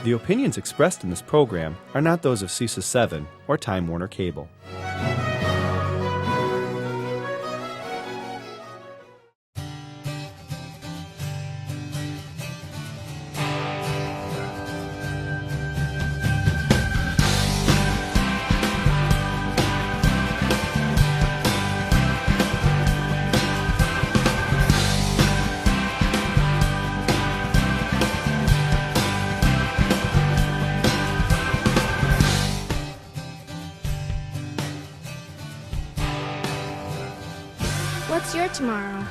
The opinions expressed in this program are not those of CISA 7 or Time Warner Cable. What's your tomorrow?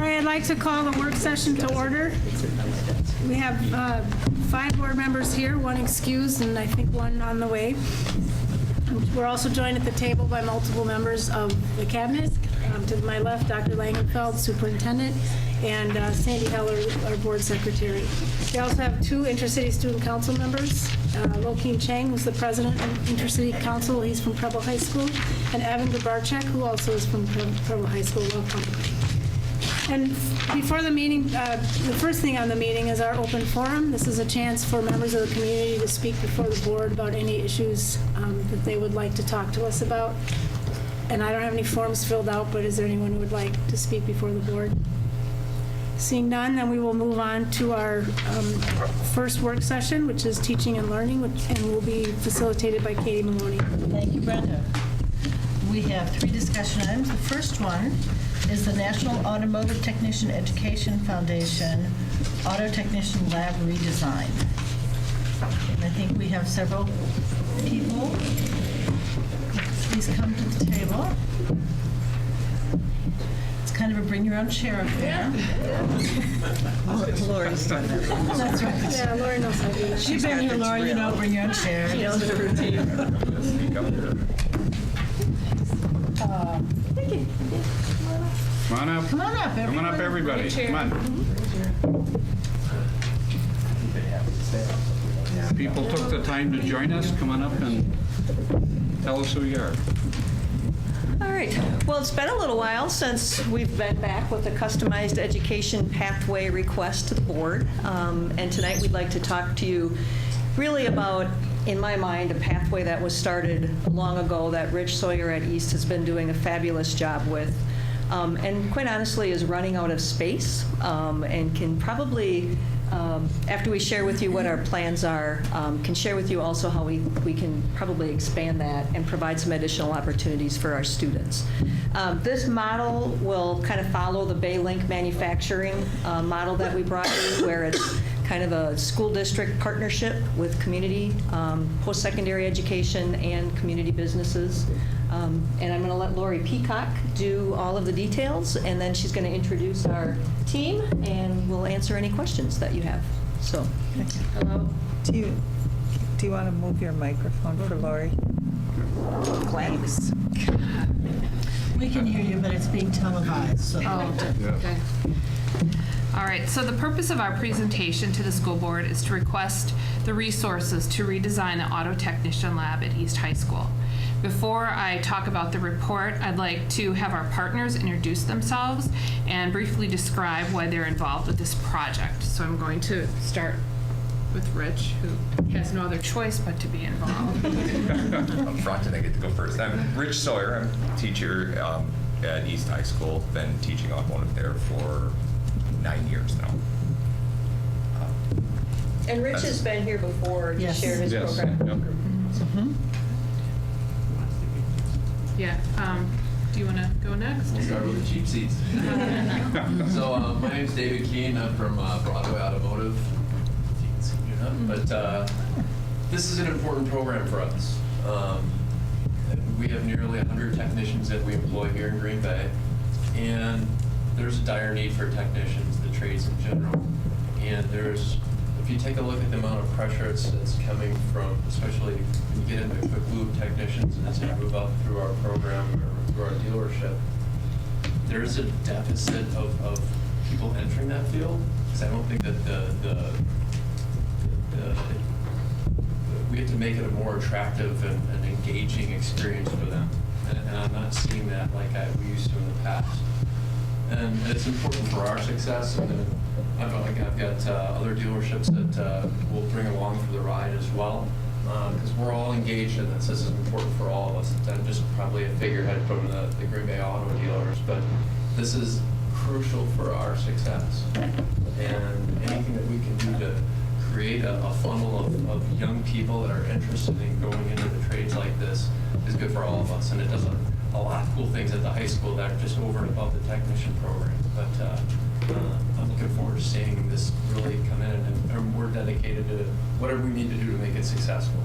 I'd like to call the work session to order. We have 5 board members here, 1 excused and I think 1 on the way. We're also joined at the table by multiple members of the cabinet. To my left, Dr. Langenfeld, superintendent, and Sandy Heller, our board secretary. We also have 2 intercity student council members, Lokeem Chang, who's the president of Intercity Council. He's from Preble High School, and Evan Gabarchek, who also is from Preble High School. Welcome. And before the meeting, the first thing on the meeting is our open forum. This is a chance for members of the community to speak before the board about any issues that they would like to talk to us about. And I don't have any forms filled out, but is there anyone who would like to speak before the board? Seeing none, then we will move on to our first work session, which is teaching and learning, and will be facilitated by Katie Maloney. Thank you, Brenda. We have 3 discussion items. The first one is the National Automotive Technician Education Foundation Auto Technician Lab redesign. And I think we have several people. Please come to the table. It's kind of a bring your own chair affair. Lori's done that. That's right. Yeah, Lori knows how to do that. She's been here, Lori, you know, bring your own chair. She knows the routine. Come on up. Come on up, everybody. Come on up, everybody. Come on. People took the time to join us. Come on up and tell us who you are. All right. Well, it's been a little while since we've been back with a customized education pathway request to the board. And tonight we'd like to talk to you really about, in my mind, a pathway that was started long ago that Rich Sawyer at East has been doing a fabulous job with. And quite honestly is running out of space and can probably, after we share with you what our plans are, can share with you also how we can probably expand that and provide some additional opportunities for our students. This model will kind of follow the Baylink manufacturing model that we brought you, where it's kind of a school district partnership with community, post-secondary education, and community businesses. And I'm going to let Lori Peacock do all of the details, and then she's going to introduce our team, and we'll answer any questions that you have. So, hello. Do you want to move your microphone for Lori? Thanks. We can hear you, but it's being televised, so. Okay. All right, so the purpose of our presentation to the school board is to request the resources to redesign the auto technician lab at East High School. Before I talk about the report, I'd like to have our partners introduce themselves and briefly describe why they're involved with this project. So I'm going to start with Rich, who has no other choice but to be involved. Up front, and I get to go first. I'm Rich Sawyer. I'm a teacher at East High School. Been teaching automotive there for 9 years now. And Rich has been here before to share his program. Yep. Yeah. Do you want to go next? We'll start with the cheap seats. So my name is David Keene. I'm from Broadway Automotive. But this is an important program for us. We have nearly 100 technicians that we employ here in Green Bay, and there's a dire need for technicians, the trades in general. And there's a you take a look at the amount of pressure that's coming from, especially when you get into quick lube technicians and as they move up through our program or through our dealership, there's a deficit of people entering that field, because I don't think that we have to make it a more attractive and engaging experience for them. And I'm not seeing that like we used to in the past. And it's important for our success. And then I've got other dealerships that we'll bring along for the ride as well, because we're all engaged in this. This is important for all of us. I'm just probably a figurehead from the Green Bay Auto Dealers, but this is crucial for our success. And anything that we can do to create a funnel of young people that are interested in going into the trades like this is good for all of us. And it does a lot of cool things at the high school that are just over and above the technician program. But I'm looking forward to seeing this really come in, and we're dedicated to whatever we need to do to make it successful.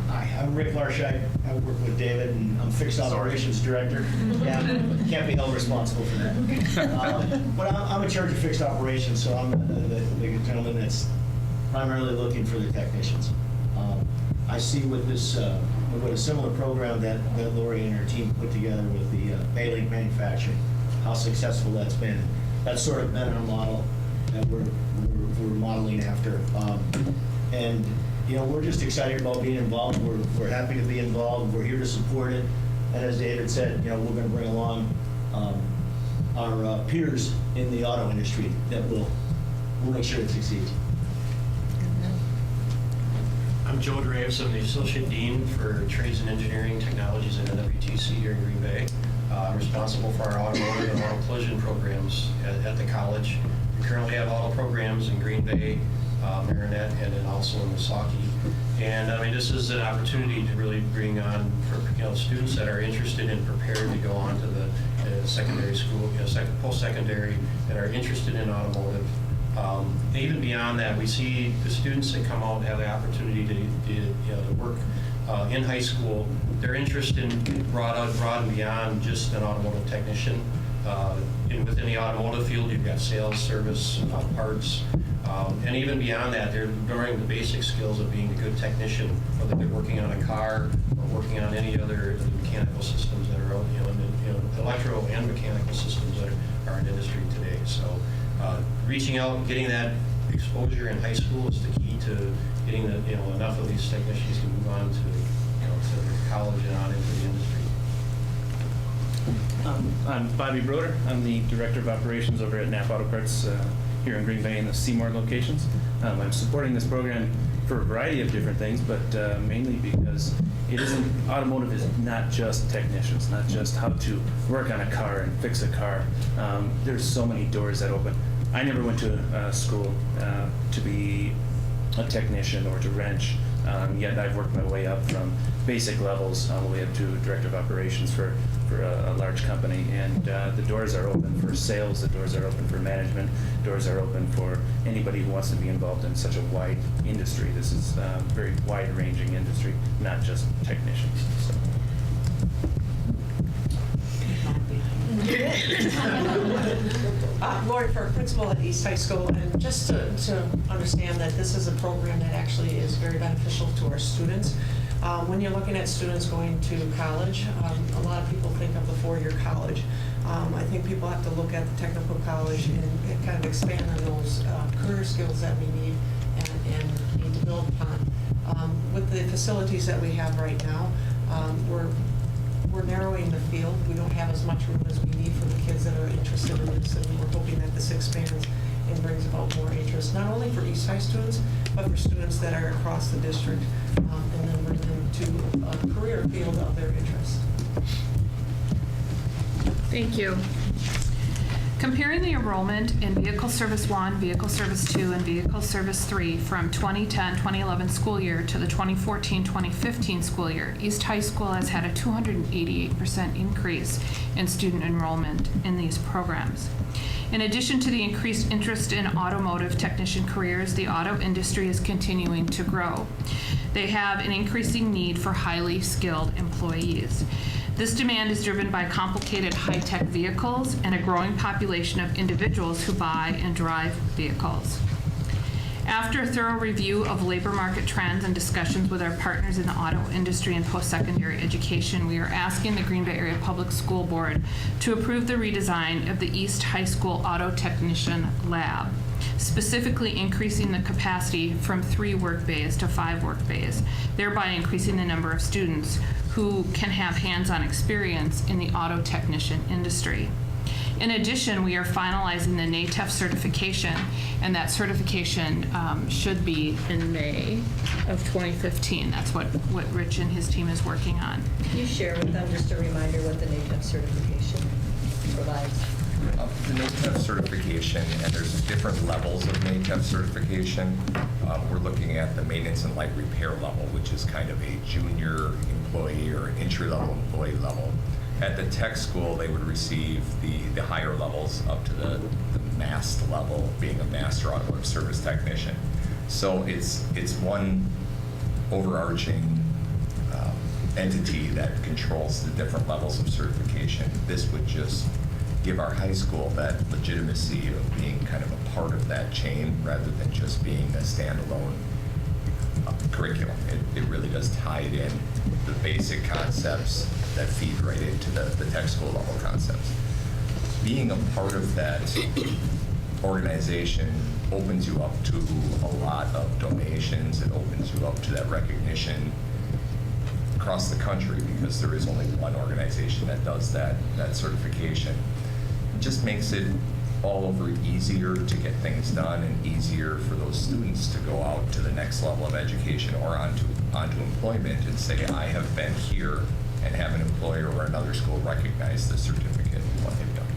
Hi, I'm Rick Larshide. I work with David, and I'm Fixed Operations Director. Yeah, can't be held responsible for that. But I'm in charge of Fixed Operations, so I'm the gentleman that's primarily looking for the technicians. I see with this, with a similar program that Lori and her team put together with the Baylink Manufacturing, how successful that's been. That's sort of been our model that we're modeling after. And you know, we're just excited about being involved. We're happy to be involved. We're here to support it. And as David said, you know, we're going to bring along our peers in the auto industry that will make sure it succeeds. I'm Joe Draves. I'm the Associate Dean for Trades and Engineering Technologies at NWTC here in Green Bay. I'm responsible for our automotive and auto collision programs at the college. We currently have auto programs in Green Bay, Marinette, and then also in Misaki. And I mean, this is an opportunity to really bring on students that are interested and prepared to go on to the secondary school, post-secondary, that are interested in automotive. Even beyond that, we see the students that come out and have the opportunity to work in high school. Their interest in broad and beyond just an automotive technician. Within the automotive field, you've got sales, service, parts, and even beyond that, they're learning the basic skills of being a good technician, whether they're working on a car or working on any other mechanical systems that are out, electro and mechanical systems that are in industry today. So, reaching out and getting that exposure in high school is the key to getting enough of these technicians to move on to college and on into the industry. I'm Bobby Broder. I'm the Director of Operations over at Napa Auto Parts here in Green Bay in the Seymour locations. I'm supporting this program for a variety of different things, but mainly because automotive is not just technicians, not just how to work on a car and fix a car. There's so many doors that open. I never went to school to be a technician or to wrench, yet I've worked my way up from basic levels all the way up to Director of Operations for a large company, and the doors are open for sales, the doors are open for management, doors are open for anybody who wants to be involved in such a wide industry. This is a very wide-ranging industry, not just technicians. So. Lori, for principal at East High School, and just to understand that this is a program that actually is very beneficial to our students. When you're looking at students going to college, a lot of people think of the four-year college. I think people have to look at the technical college and kind of expand on those career skills that we need and need to build upon. With the facilities that we have right now, we're narrowing the field. We don't have as much room as we need for the kids that are interested in this, and we're hoping that this expands and brings about more interest, not only for East High students, but for students that are across the district, and then bring them to a career field of their interest. Thank you. Comparing the enrollment in Vehicle Service 1, Vehicle Service 2, and Vehicle Service 3 from 2010-2011 school year to the 2014-2015 school year, East High School has had a 288% increase in student enrollment in these programs. In addition to the increased interest in automotive technician careers, the auto industry is continuing to grow. They have an increasing need for highly skilled employees. This demand is driven by complicated high-tech vehicles and a growing population of individuals who buy and drive vehicles. After a thorough review of labor market trends and discussions with our partners in the auto industry and post-secondary education, we are asking the Green Bay Area Public School Board to approve the redesign of the East High School Auto Technician Lab, specifically increasing the capacity from 3 work bays to 5 work bays, thereby increasing the number of students who can have hands-on experience in the auto technician industry. In addition, we are finalizing the NATEF certification, and that certification should be in May of 2015. That's what Rich and his team is working on. Can you share with them just a reminder what the NATEF certification provides? The NATEF certification, and there's different levels of NATEF certification. We're looking at the maintenance and light repair level, which is kind of a junior employee or entry-level employee level. At the tech school, they would receive the higher levels up to the MAST level, being a Master Automotive Service Technician. So it's one overarching entity that controls the different levels of certification. This would just give our high school that legitimacy of being kind of a part of that chain rather than just being a standalone curriculum. It really does tie it in the basic concepts that feed right into the tech school level concepts. Being a part of that organization opens you up to a lot of donations. It opens you up to that recognition across the country because there is only one organization that does that certification. It just makes it all over easier to get things done and easier for those students to go out to the next level of education or onto employment and say, I have been here, and have an employer or another school recognize the certificate and what they've done.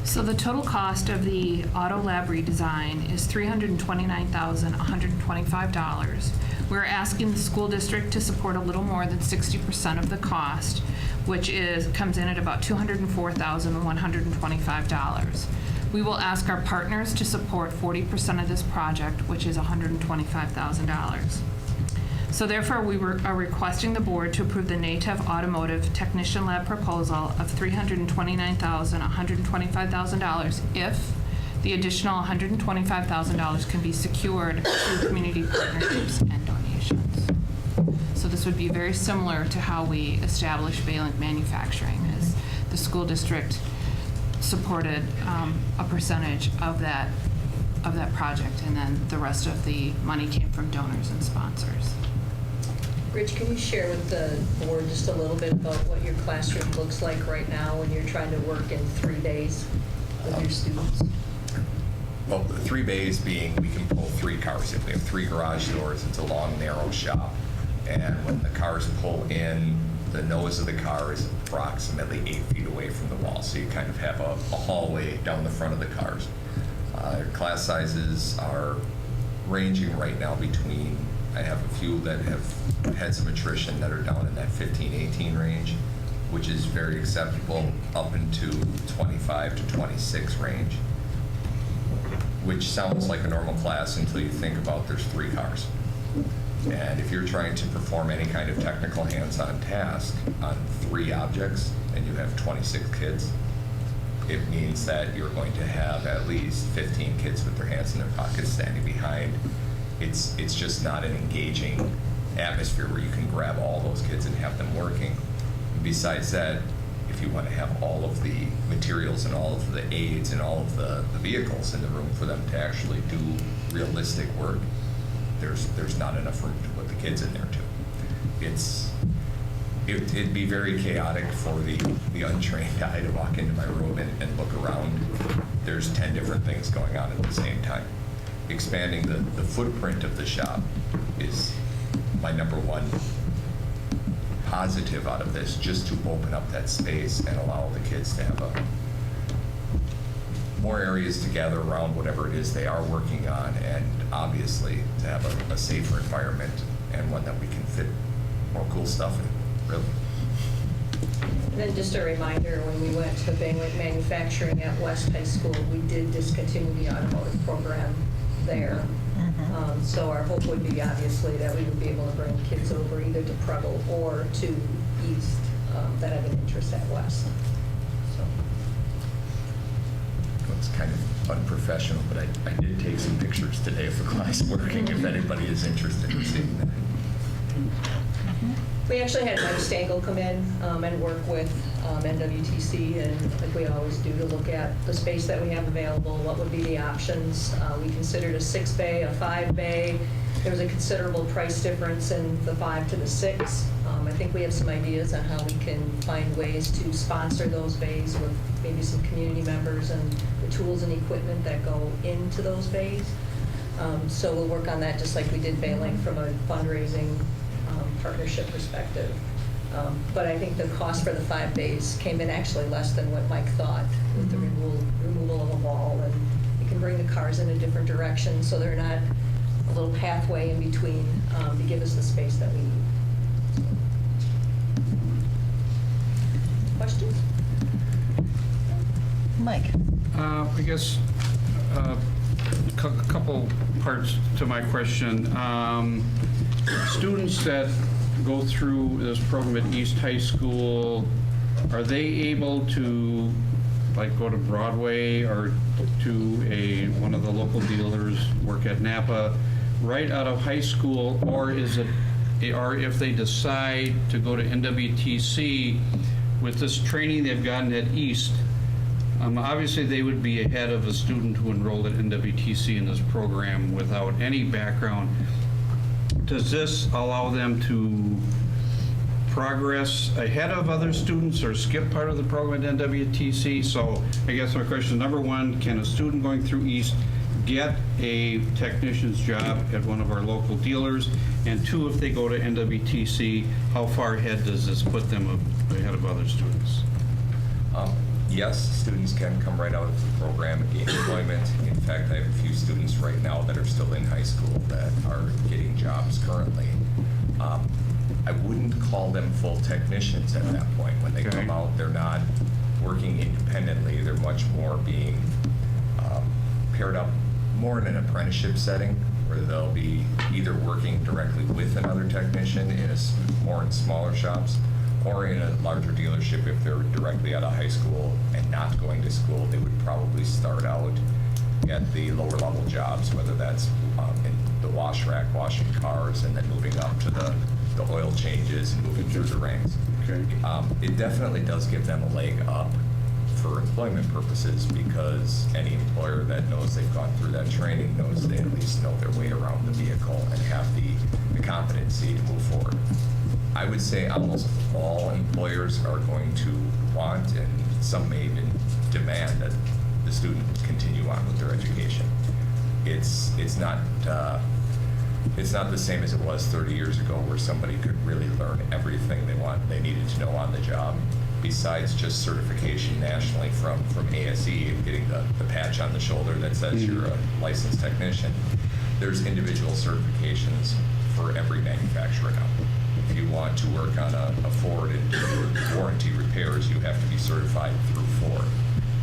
So the total cost of the auto lab redesign is $329,125. We're asking the school district to support a little more than 60% of the cost, which comes in at about $204,125. We will ask our partners to support 40% of this project, which is $125,000. So therefore, we are requesting the board to approve the NATEF Automotive Technician Lab proposal of $329,125,000 if the additional $125,000 can be secured through community partnerships and donations. So this would be very similar to how we established Baylink Manufacturing, as the school district supported a percentage of that project, and then the rest of the money came from donors and sponsors. Rich, can you share with the board just a little bit about what your classroom looks like right now when you're trying to work in 3 days with your students? Well, the 3 bays being we can pull 3 cars in. We have 3 garage doors. It's a long, narrow shop. And when the cars pull in, the nose of the car is approximately 8 feet away from the wall. So you kind of have a hallway down the front of the cars. Class sizes are ranging right now between, I have a few that have had some attrition that are down in that 15, 18 range, which is very acceptable, up into 25 to 26 range, which sounds like a normal class until you think about there's 3 cars. And if you're trying to perform any kind of technical hands-on task on 3 objects and you have 26 kids, it means that you're going to have at least 15 kids with their hands in their pockets standing behind. It's just not an engaging atmosphere where you can grab all those kids and have them working. And besides that, if you want to have all of the materials and all of the aids and all of the vehicles in the room for them to actually do realistic work, there's not enough room to put the kids in there too. It'd be very chaotic for the untrained eye to walk into my room and look around. There's 10 different things going on at the same time. Expanding the footprint of the shop is my #1 positive out of this, just to open up that space and allow the kids to have more areas to gather around whatever it is they are working on, and obviously to have a safer environment and one that we can fit more cool stuff in, really. And then just a reminder, when we went to Baylink Manufacturing at West High School, we did discontinue the automotive program there. So our hope would be, obviously, that we would be able to bring kids over either to Preble or to East that have an interest at West. So. It's kind of unprofessional, but I did take some pictures today of the class working, if anybody is interested in seeing that. We actually had Mike Stengel come in and work with NWTC, and like we always do, to look at the space that we have available, what would be the options. We considered a 6-bay, a 5-bay. There was a considerable price difference in the 5 to the 6. I think we have some ideas on how we can find ways to sponsor those bays with maybe some community members and the tools and equipment that go into those bays. So we'll work on that just like we did Bay Link from a fundraising partnership perspective. But I think the cost for the 5 bays came in actually less than what Mike thought with the removal of a wall, and you can bring the cars in a different direction so they're not a little pathway in between to give us the space that we need. Questions? Mike? I guess a couple parts to my question. Students that go through this program at East High School, are they able to like go to Broadway or to one of the local dealers, work at Napa right out of high school, or if they decide to go to NWTC with this training they've gotten at East, obviously they would be ahead of a student who enrolled at NWTC in this program without any background. Does this allow them to progress ahead of other students or skip part of the program at NWTC? So I guess my question is, number one, can a student going through East get a technician's job at one of our local dealers? And two, if they go to NWTC, how far ahead does this put them ahead of other students? Yes, students can come right out of the program and gain employment. In fact, I have a few students right now that are still in high school that are getting jobs currently. I wouldn't call them full technicians at that point. When they come out, they're not working independently. They're much more being paired up more in an apprenticeship setting, where they'll be either working directly with another technician more in smaller shops, or in a larger dealership. If they're directly out of high school and not going to school, they would probably start out at the lower level jobs, whether that's in the wash rack, washing cars, and then moving up to the oil changes and moving through the ranks. Okay. It definitely does give them a leg up for employment purposes, because any employer that knows they've gone through that training knows they at least know their way around the vehicle and have the competency to move forward. I would say almost all employers are going to want, and some may even demand, that the student continue on with their education. It's not the same as it was 30 years ago, where somebody could really learn everything they needed to know on the job, besides just certification nationally from ASE and getting the patch on the shoulder that says you're a licensed technician. There's individual certifications for every manufacturer now. If you want to work on a Ford and do warranty repairs, you have to be certified through Ford.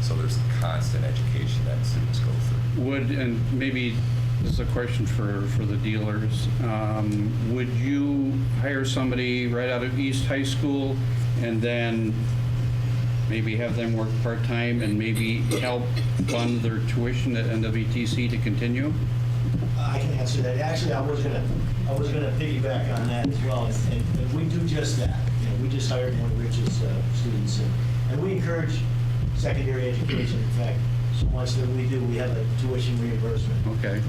So there's constant education that students go through. And maybe this is a question for the dealers, would you hire somebody right out of East High School and then maybe have them work part-time and maybe help fund their tuition at NWTC to continue? I can answer that. Actually, I was gonna piggyback on that as well, and we do just that. You know, we just hired one of Rich's students, and we encourage secondary education. In fact, so much that we have a tuition reimbursement. Okay,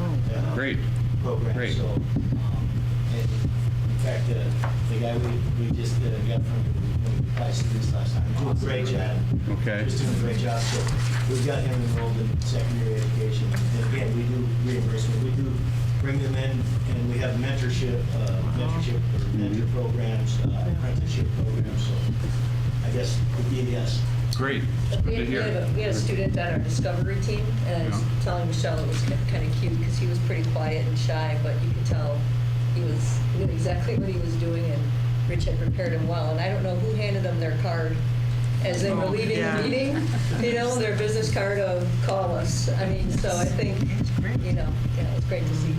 great. Program. Great. So, and in fact, the guy we just got from the class this last time, doing a great job. Okay. Just doing a great job. So we've got him enrolled in secondary education. And again, we do reimbursement. We do bring them in, and we have mentorship mentor programs, apprenticeship programs. So I guess it would be a yes. Great. We had a student on our discovery team, and I was telling Michelle it was kind of cute because he was pretty quiet and shy, but you could tell he knew exactly what he was doing, and Rich had prepared him well. And I don't know who handed them their card as they were leaving the meeting, their business card of call us. I mean, so I think, it's great to see.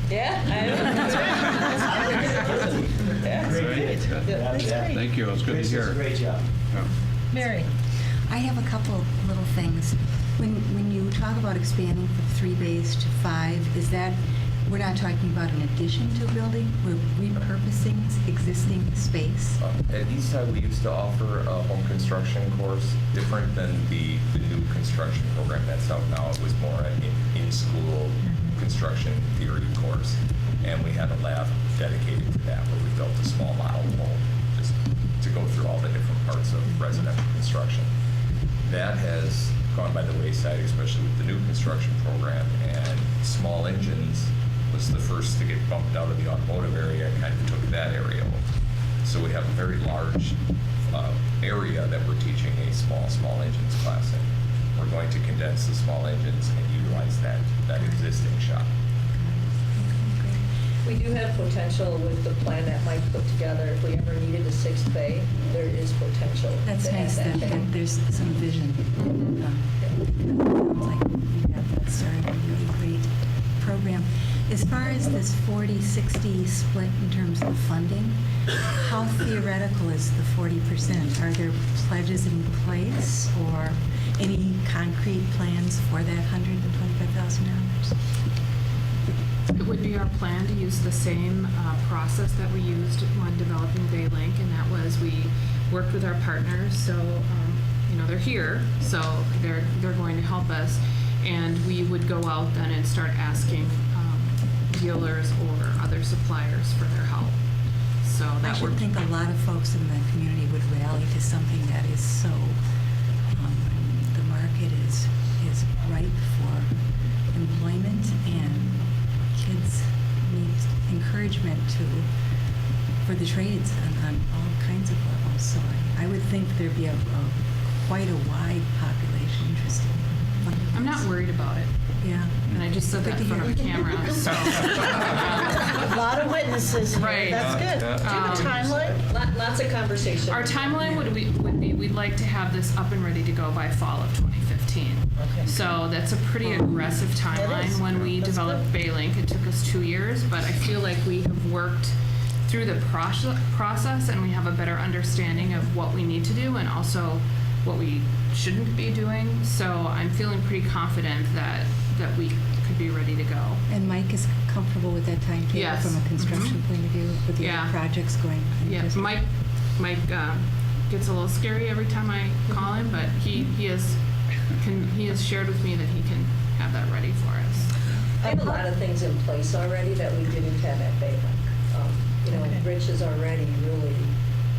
Yeah. Thank you, it's good to hear. Great job. Mary? I have a couple little things. When you talk about expanding from 3 bays to 5, is that, we're not talking about an addition to a building, we're repurposing existing space? At Eastside, we used to offer a home construction course, different than the new construction program that's out now. It was more an in-school construction theory course. And we had a lab dedicated to that, where we built a small model home just to go through all the different parts of residential construction. That has gone by the wayside, especially with the new construction program, and small engines was the first to get bumped out of the automotive area and kind of took that area over. So we have a very large area that we're teaching a small engines class in. We're going to condense the small engines and utilize that existing shop. We do have potential with the plan that Mike put together. If we ever needed a 6th bay, there is potential. That's to add nice that bay. there's some vision. It sounds like you got that started, a really great program. As far as this 40-60 split in terms of funding, how theoretical is the 40%? Are there pledges in place or any concrete plans for that $125,000? It would be our plan to use the same process that we used when developing Baylink, and that was we worked with our partners. So, they're here, so they're going to help us, and we would go out then and start asking dealers or other suppliers for their help. So that I should think a lot of folks in the community would rally to something that is so. The market is ripe for employment, and kids need encouragement for the trades on all kinds of levels. So I would think there'd be quite a wide population interested. I'm not worried about it. Yeah. And I just said that in front of a camera. So. A lot of witnesses here. Right. That's good. Do you have a timeline? Lots of conversation. Our timeline would be we'd like to have this up and ready to go by fall of 2015. Okay. So that's a pretty aggressive timeline. When we developed Baylink, it took us 2 years, but I feel like we have worked through the process and we have a better understanding of what we need to do and also what we shouldn't be doing. So I'm feeling pretty confident that we could be ready to go. And Mike is comfortable with that timetable Yes. from a construction point of view with the other projects going? Yeah, Mike gets a little scary every time I call him, but he has shared with me that he can have that ready for us. I have a lot of things in place already that we didn't have at Baylink. Rich has already really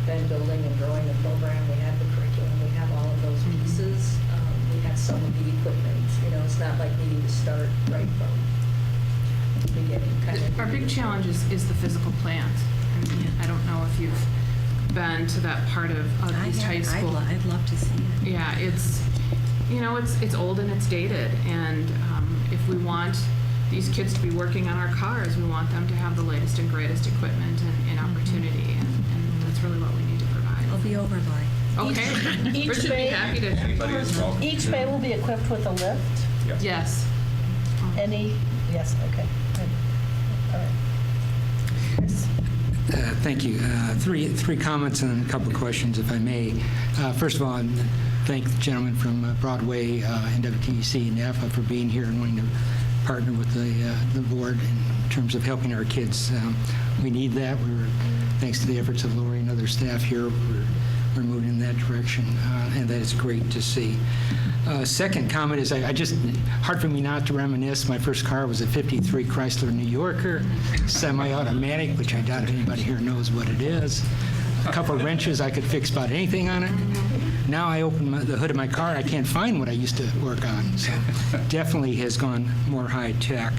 been building and growing the program. We have the curriculum, we have all of those pieces. We have some of the equipment. It's not like needing to start right from the beginning. Our big challenge is the physical plant. I don't know if you've been to that part of East High School. I'd love to see it. Yeah, it's old and it's dated, and if we want these kids to be working on our cars, we want them to have the latest and greatest equipment and opportunity, and that's really what we need to provide. I'll be over by. Okay. Each Rich would be bay- happy to. Anybody is welcome. Each bay will be equipped with a lift? Yes. Yes, okay. Good. All right. Chris? Thank you. Three comments and a couple of questions, if I may. First of all, I thank the gentleman from Broadway and WTEC and NAFA for being here and wanting to partner with the board in terms of helping our kids. We need that. Thanks to the efforts of Lori and other staff here, we're moving in that direction, and that is great to see. Second comment is hard for me not to reminisce. My first car was a 53 Chrysler New Yorker, semi-automatic, which I doubt anybody here knows what it is. A couple of wrenches, I could fix about anything on it. Now I open the hood of my car, I can't find what I used to work on. So definitely has gone more high tech.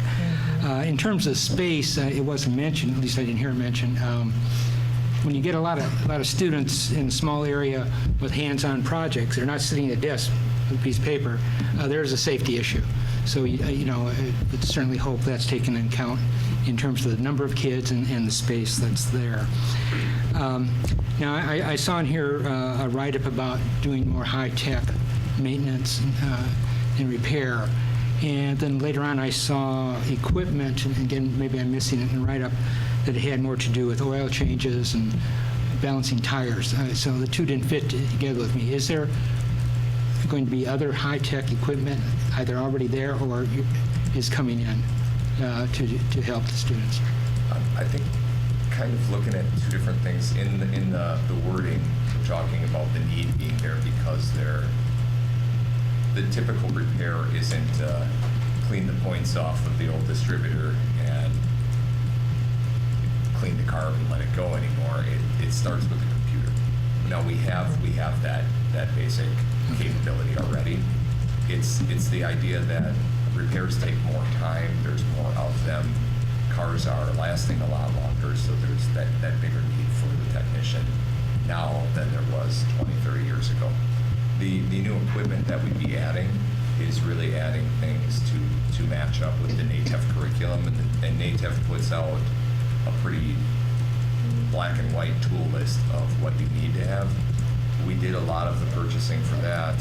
In terms of space, it wasn't mentioned, at least I didn't hear it mentioned. When you get a lot of students in a small area with hands-on projects, they're not sitting at a desk with a piece of paper, there's a safety issue. So, would certainly hope that's taken into account in terms of the number of kids and the space that's there. Now, I saw in here a write-up about doing more high-tech maintenance and repair. And then later on, I saw equipment, and again, maybe I'm missing it in the write-up, that it had more to do with oil changes and balancing tires. So the two didn't fit together with me. Is there going to be other high-tech equipment either already there or is coming in to help the students? I think kind of looking at two different things. In the wording, we're talking about the need being there because the typical repair isn't clean the points off of the old distributor and clean the car and let it go anymore. It starts with the computer. Now we have that basic capability already. It's the idea that repairs take more time, there's more of them, cars are lasting a lot longer, so there's that bigger need for the technician now than there was 20, 30 years ago. The new equipment that we'd be adding is really adding things to match up with the NATEF curriculum, and NATEF puts out a pretty black and white tool list of what you need to have. We did a lot of the purchasing for that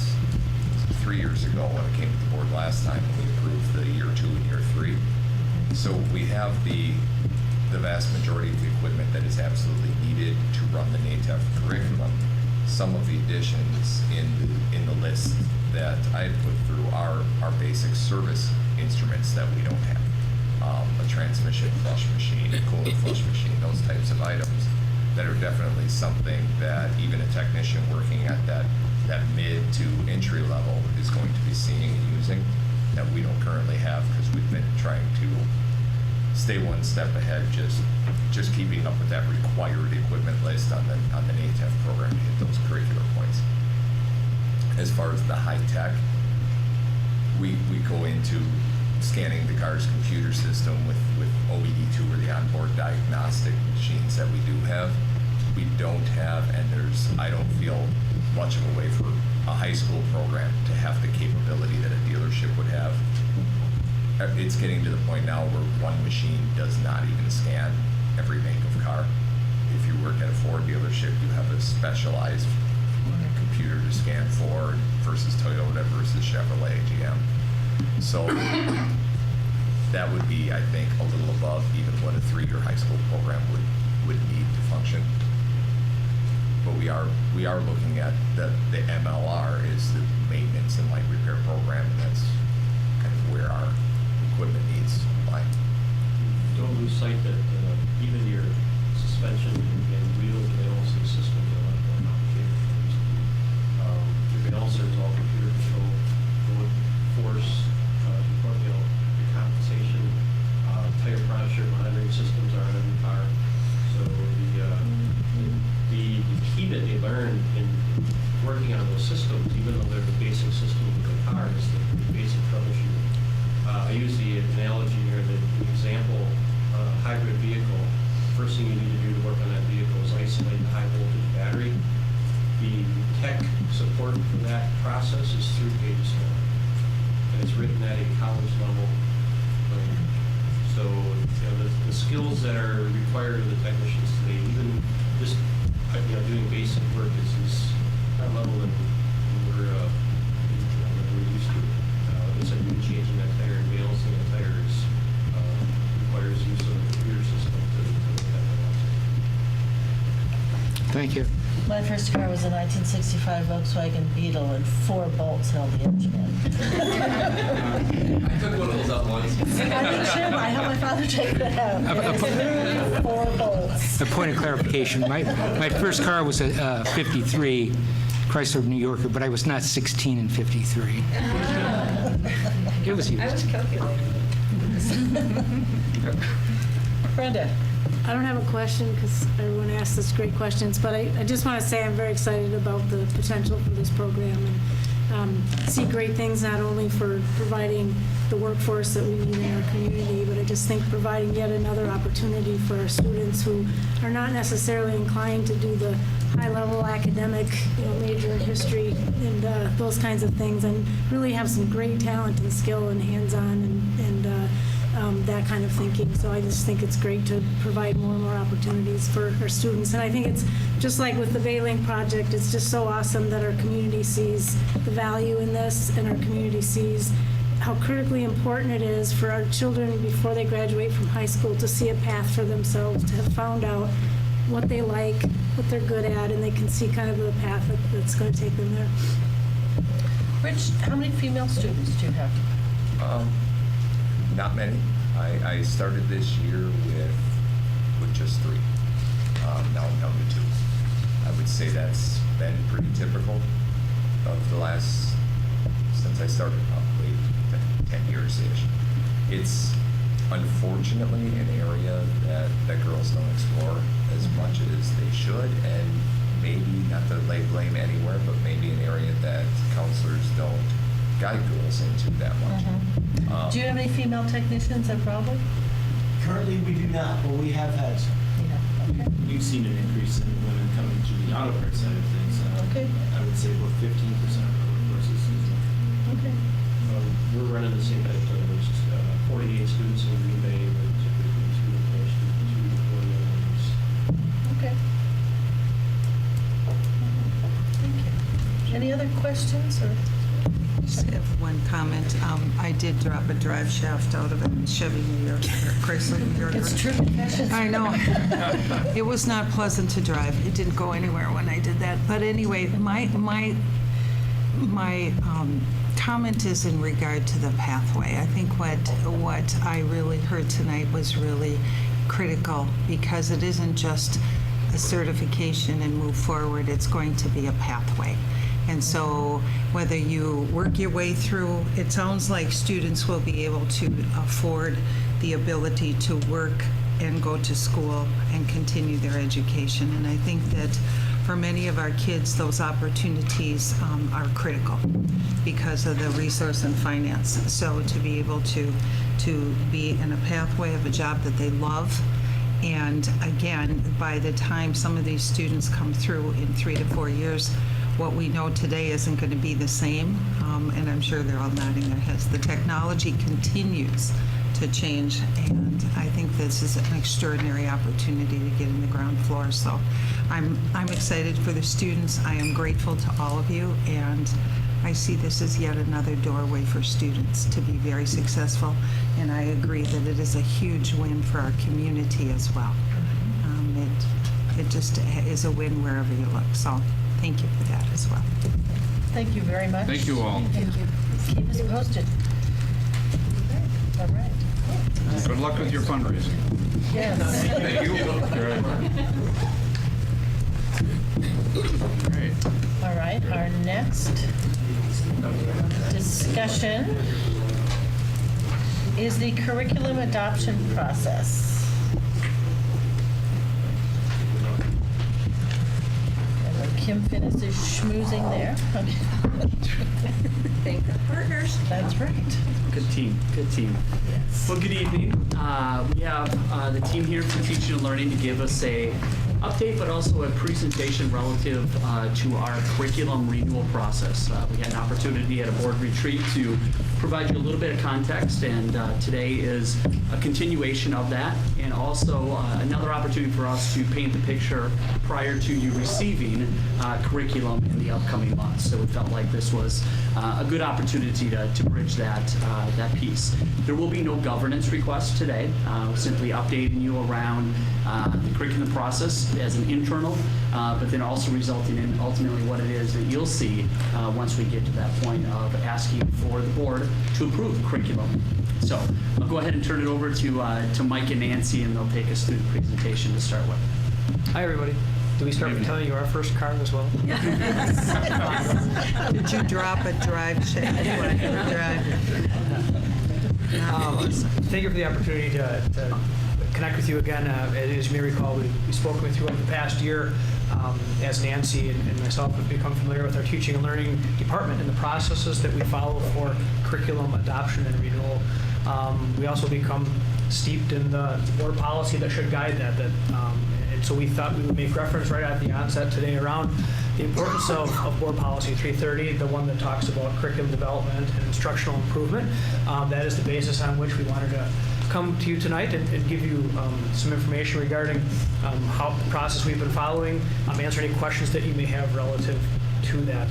3 years ago when it came to the board last time, when we approved the year 2 and year 3. So we have the vast majority of the equipment that is absolutely needed to run the NATEF curriculum. Some of the additions in the list that I put through are basic service instruments that we don't have. A transmission flush machine, a coolant flush machine, those types of items that are definitely something that even a technician working at that mid to entry level is going to be seeing and using that we don't currently have because we've been trying to stay one step ahead, just keeping up with that required equipment list on the NATEF program to hit those curricular points. As far as the high tech, we go into scanning the car's computer system with OBD2 or the onboard diagnostic machines that we do have. We don't have, and I don't feel much of a way for a high school program to have the capability that a dealership would have. It's getting to the point now where one machine does not even scan every make of car. If you work at a Ford dealership, you have a specialized computer to scan Ford versus Toyota versus Chevrolet, GM. So that would be, I think, a little above even what a 3-year high school program would need to function. But we are looking at the MLR is the maintenance and light repair program, and that's kind of where our equipment needs lie. Don't lose sight that even your suspension and wheel balancing systems are a lot more complicated than they used to be. Your balancer is all computer controlled, load force, your compensation, tire pressure monitoring systems are on every car. So the key that they learn in working on those systems, even though they're the basic system of the car, is the basic troubleshooting. I use the analogy here that the example, hybrid vehicle, first thing you need to do to work on that vehicle is isolate the high voltage battery. The tech support for that process is through Pages Scaling. And it's written at a college level. So the skills that are required of the technicians today, even just doing basic work is a level that we're used to. It's like changing that tire and balancing the tires requires use of the computer system to look at that. Thank you. My first car was a 1965 Volkswagen Beetle, and 4 bolts held the engine in. I took one of those out once. I did too. I helped my father take that out. 4 bolts. A point of clarification, my first car was a 53 Chrysler New Yorker, but I was not 16 in 53. It was used. I was calculating. Brenda. I don't have a question because everyone asks us great questions, but I just want to say I'm very excited about the potential for this program and see great things not only for providing the workforce that we need in our community, but I just think providing yet another opportunity for our students who are not necessarily inclined to do the high-level academic, major in history and those kinds of things, and really have some great talent and skill and hands-on and that kind of thinking. So I just think it's great to provide more and more opportunities for our students. And I think it's just like with the Baylink project, it's just so awesome that our community sees the value in this and our community sees how critically important it is for our children before they graduate from high school to see a path for themselves, to have found out what they like, what they're good at, and they can see kind of the path that's going to take them there. Rich, how many female students do you have? Not many. I started this year with just 3. Now I'm down to 2. I would say that's been pretty typical of the last, since I started, probably 10 years-ish. It's unfortunately an area that girls don't explore as much as they should, and maybe, not to lay blame anywhere, but maybe an area that counselors don't guide girls into that much. Do you have any female technicians at Broadway? Currently, we do not, but we have had some. We've seen an increase in women coming to the auto parts side of things. I would say about 15% of our workforce is seasonal. Okay. We're running the same type of numbers, 48 students in Green Bay, but typically 2 students. Okay. Thank you. Any other questions or? I have one comment. I did drop a drive shaft out of a Chevy New York, Chrysler New Yorker. It's true. I know. It was not pleasant to drive. It didn't go anywhere when I did that. But anyway, my comment is in regard to the pathway. I think what I really heard tonight was really critical, because it isn't just a certification and move forward. It's going to be a pathway. And so whether you work your way through, it sounds like students will be able to afford the ability to work and go to school and continue their education. And I think that for many of our kids, those opportunities are critical because of the resource and finance. So to be able to be in a pathway of a job that they love, and again, by the time some of these students come through in 3 to 4 years, what we know today isn't going to be the same, and I'm sure they're all nodding their heads. The technology continues to change, and I think this is an extraordinary opportunity to get in the ground floor. So I'm excited for the students. I am grateful to all of you, and I see this as yet another doorway for students to be very successful, and I agree that it is a huge win for our community as well. It just is a win wherever you look. So thank you for that as well. Thank you very much. Thank you all. Thank you. Keep us posted. All right. Good luck with your fundraising. Yes. Thank you. Great. All right, our next discussion is the curriculum adoption process. And when Kim finishes schmoozing there. Thank our partners. That's right. Good team, good team. Yes. Well, good evening. We have the team here from Teaching and Learning to give us a update, but also a presentation relative to our curriculum renewal process. We had an opportunity at a board retreat to provide you a little bit of context, and today is a continuation of that, and also another opportunity for us to paint the picture prior to you receiving curriculum in the upcoming months. So we felt like this was a good opportunity to bridge that piece. There will be no governance requests today, simply updating you around the curriculum process as an internal, but then also resulting in ultimately what it is that you'll see once we get to that point of asking for the board to approve the curriculum. So I'll go ahead and turn it over to Mike and Nancy, and they'll take us through the presentation to start with. Hi, everybody. Do we start with telling you our first car as well? Did you drop a drive shaft? Thank you for the opportunity to connect with you again. As you may recall, we've spoken with you over the past year as Nancy and myself have become familiar with our teaching and learning department and the processes that we follow for curriculum adoption and renewal. We also become steeped in the board policy that should guide that. And so we thought we would make reference right at the onset today around the importance of Board Policy 330, the one that talks about curriculum development and instructional improvement. That is the basis on which we wanted to come to you tonight and give you some information regarding how the process we've been following, answer any questions that you may have relative to that.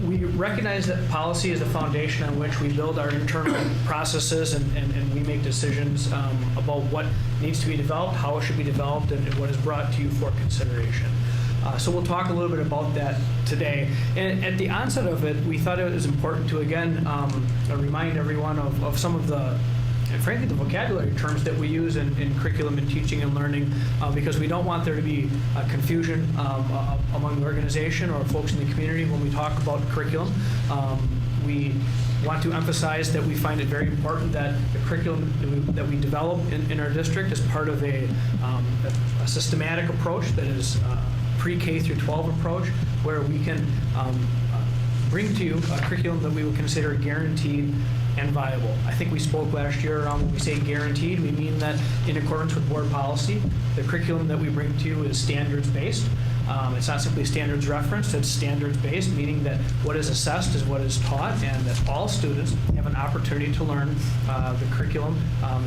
We recognize that policy is the foundation on which we build our internal processes and we make decisions about what needs to be developed, how it should be developed, and what is brought to you for consideration. So we'll talk a little bit about that today. And at the onset of it, we thought it was important to, again, remind everyone of some of the, and frankly, the vocabulary terms that we use in curriculum and teaching and learning, because we don't want there to be confusion among the organization or folks in the community when we talk about curriculum. We want to emphasize that we find it very important that the curriculum that we develop in our district is part of a systematic approach that is pre-K through 12 approach, where we can bring to you a curriculum that we would consider guaranteed and viable. I think we spoke last year around when we say guaranteed, we mean that in accordance with board policy, the curriculum that we bring to you is standards-based. It's not simply standards referenced, it's standards-based, meaning that what is assessed is what is taught, and that all students have an opportunity to learn the curriculum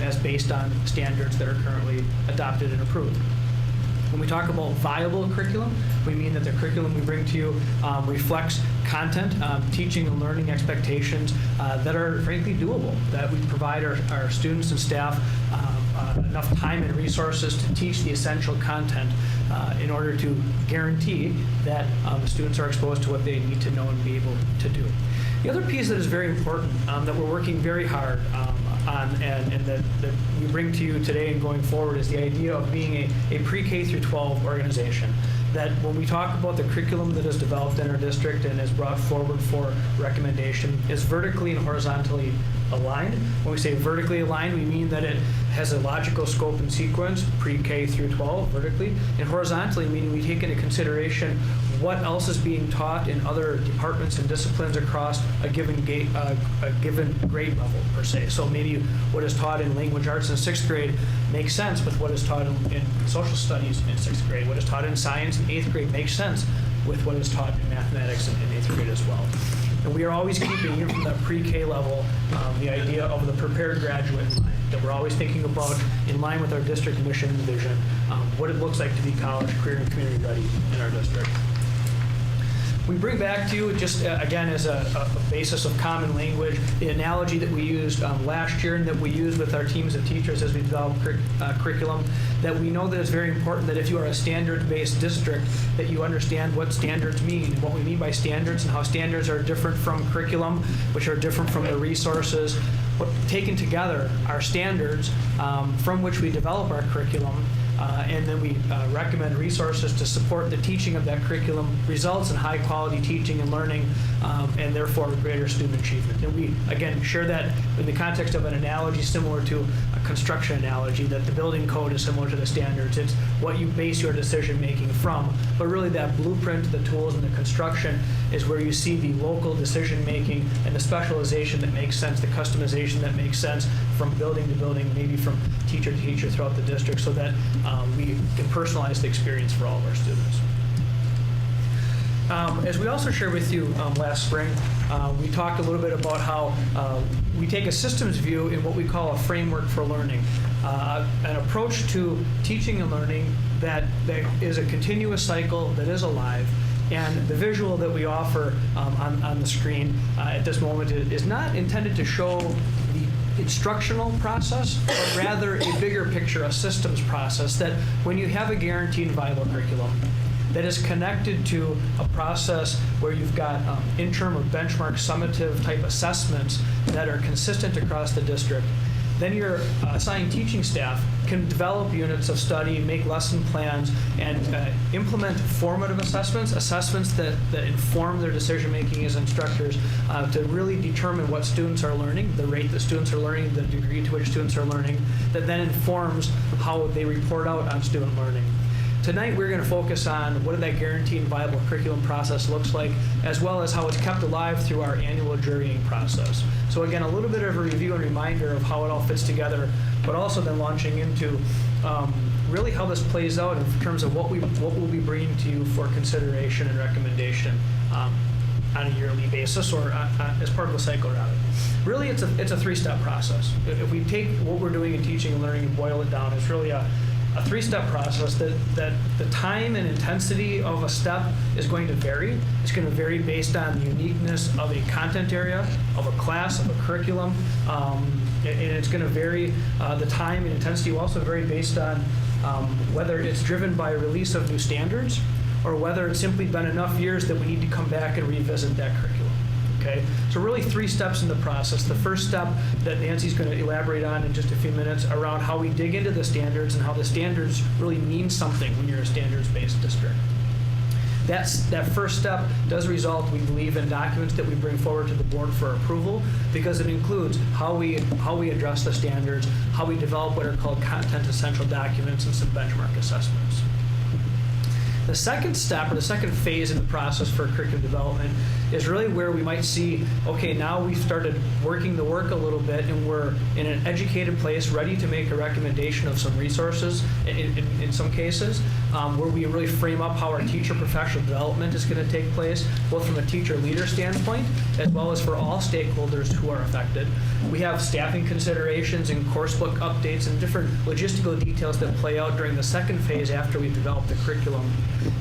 as based on standards that are currently adopted and approved. When we talk about viable curriculum, we mean that the curriculum we bring to you reflects content, teaching and learning expectations that are frankly doable, that we provide our students and staff enough time and resources to teach the essential content in order to guarantee that the students are exposed to what they need to know and be able to do. The other piece that is very important that we're working very hard on and that we bring to you today and going forward is the idea of being a pre-K through 12 organization. That when we talk about the curriculum that is developed in our district and is brought forward for recommendation is vertically and horizontally aligned. When we say vertically aligned, we mean that it has a logical scope and sequence, pre-K through 12 vertically, and horizontally meaning we take into consideration what else is being taught in other departments and disciplines across a given grade level, per se. So maybe what is taught in language arts in 6th grade makes sense with what is taught in social studies in 6th grade. What is taught in science in 8th grade makes sense with what is taught in mathematics in 8th grade as well. And we are always keeping, even from that pre-K level, the idea of the prepared graduate in mind, that we're always thinking about, in line with our district mission and vision, what it looks like to be college, career, and community ready in our district. We bring back to you, just again as a basis of common language, the analogy that we used last year and that we used with our teams of teachers as we develop curriculum, that we know that it's very important that if you are a standard-based district, that you understand what standards mean, and what we mean by standards and how standards are different from curriculum, which are different from the resources. But taken together, our standards from which we develop our curriculum, and then we recommend resources to support the teaching of that curriculum results in high quality teaching and learning and therefore greater student achievement. And we, again, share that in the context of an analogy similar to a construction analogy, that the building code is similar to the standards. It's what you base your decision making from, but really that blueprint, the tools, and the construction is where you see the local decision making and the specialization that makes sense, the customization that makes sense from building to building, maybe from teacher to teacher throughout the district, so that we can personalize the experience for all of our students. As we also shared with you last spring, we talked a little bit about how we take a systems view in what we call a framework for learning, an approach to teaching and learning that is a continuous cycle, that is alive. And the visual that we offer on the screen at this moment is not intended to show the instructional process, but rather a bigger picture, a systems process, that when you have a guaranteed and viable curriculum that is connected to a process where you've got interim or benchmark summative type assessments that are consistent across the district, then your assigned teaching staff can develop units of study, make lesson plans, and implement formative assessments that inform their decision making as instructors to really determine what students are learning, the rate that students are learning, the degree to which students are learning, that then informs how they report out on student learning. Tonight we're going to focus on what that guaranteed and viable curriculum process looks like, as well as how it's kept alive through our annual jurying process. So again, a little bit of a review and reminder of how it all fits together, but also then launching into really how this plays out in terms of what we'll be bringing to you for consideration and recommendation on a yearly basis, or as part of the cycle rather. Really, it's a three-step process. If we take what we're doing in teaching and learning and boil it down, it's really a three-step process that the time and intensity of a step is going to vary. It's going to vary based on the uniqueness of a content area, of a class, of a curriculum, and it's going to vary. The time and intensity will also vary based on whether it's driven by a release of new standards or whether it's simply been enough years that we need to come back and revisit that curriculum. Okay, so really 3 steps in the process. The first step that Nancy's going to elaborate on in just a few minutes around how we dig into the standards and how the standards really mean something when you're a standards-based district. That first step does result, we believe, in documents that we bring forward to the board for approval because it includes how we address the standards, how we develop what are called content essential documents, and some benchmark assessments. The second step, or the second phase in the process for curriculum development, is really where we might see, okay, now we've started working the work a little bit and we're in an educated place, ready to make a recommendation of some resources in some cases, where we really frame up how our teacher professional development is going to take place, both from a teacher leader standpoint, as well as for all stakeholders who are affected. We have staffing considerations and coursebook updates and different logistical details that play out during the second phase after we've developed the curriculum.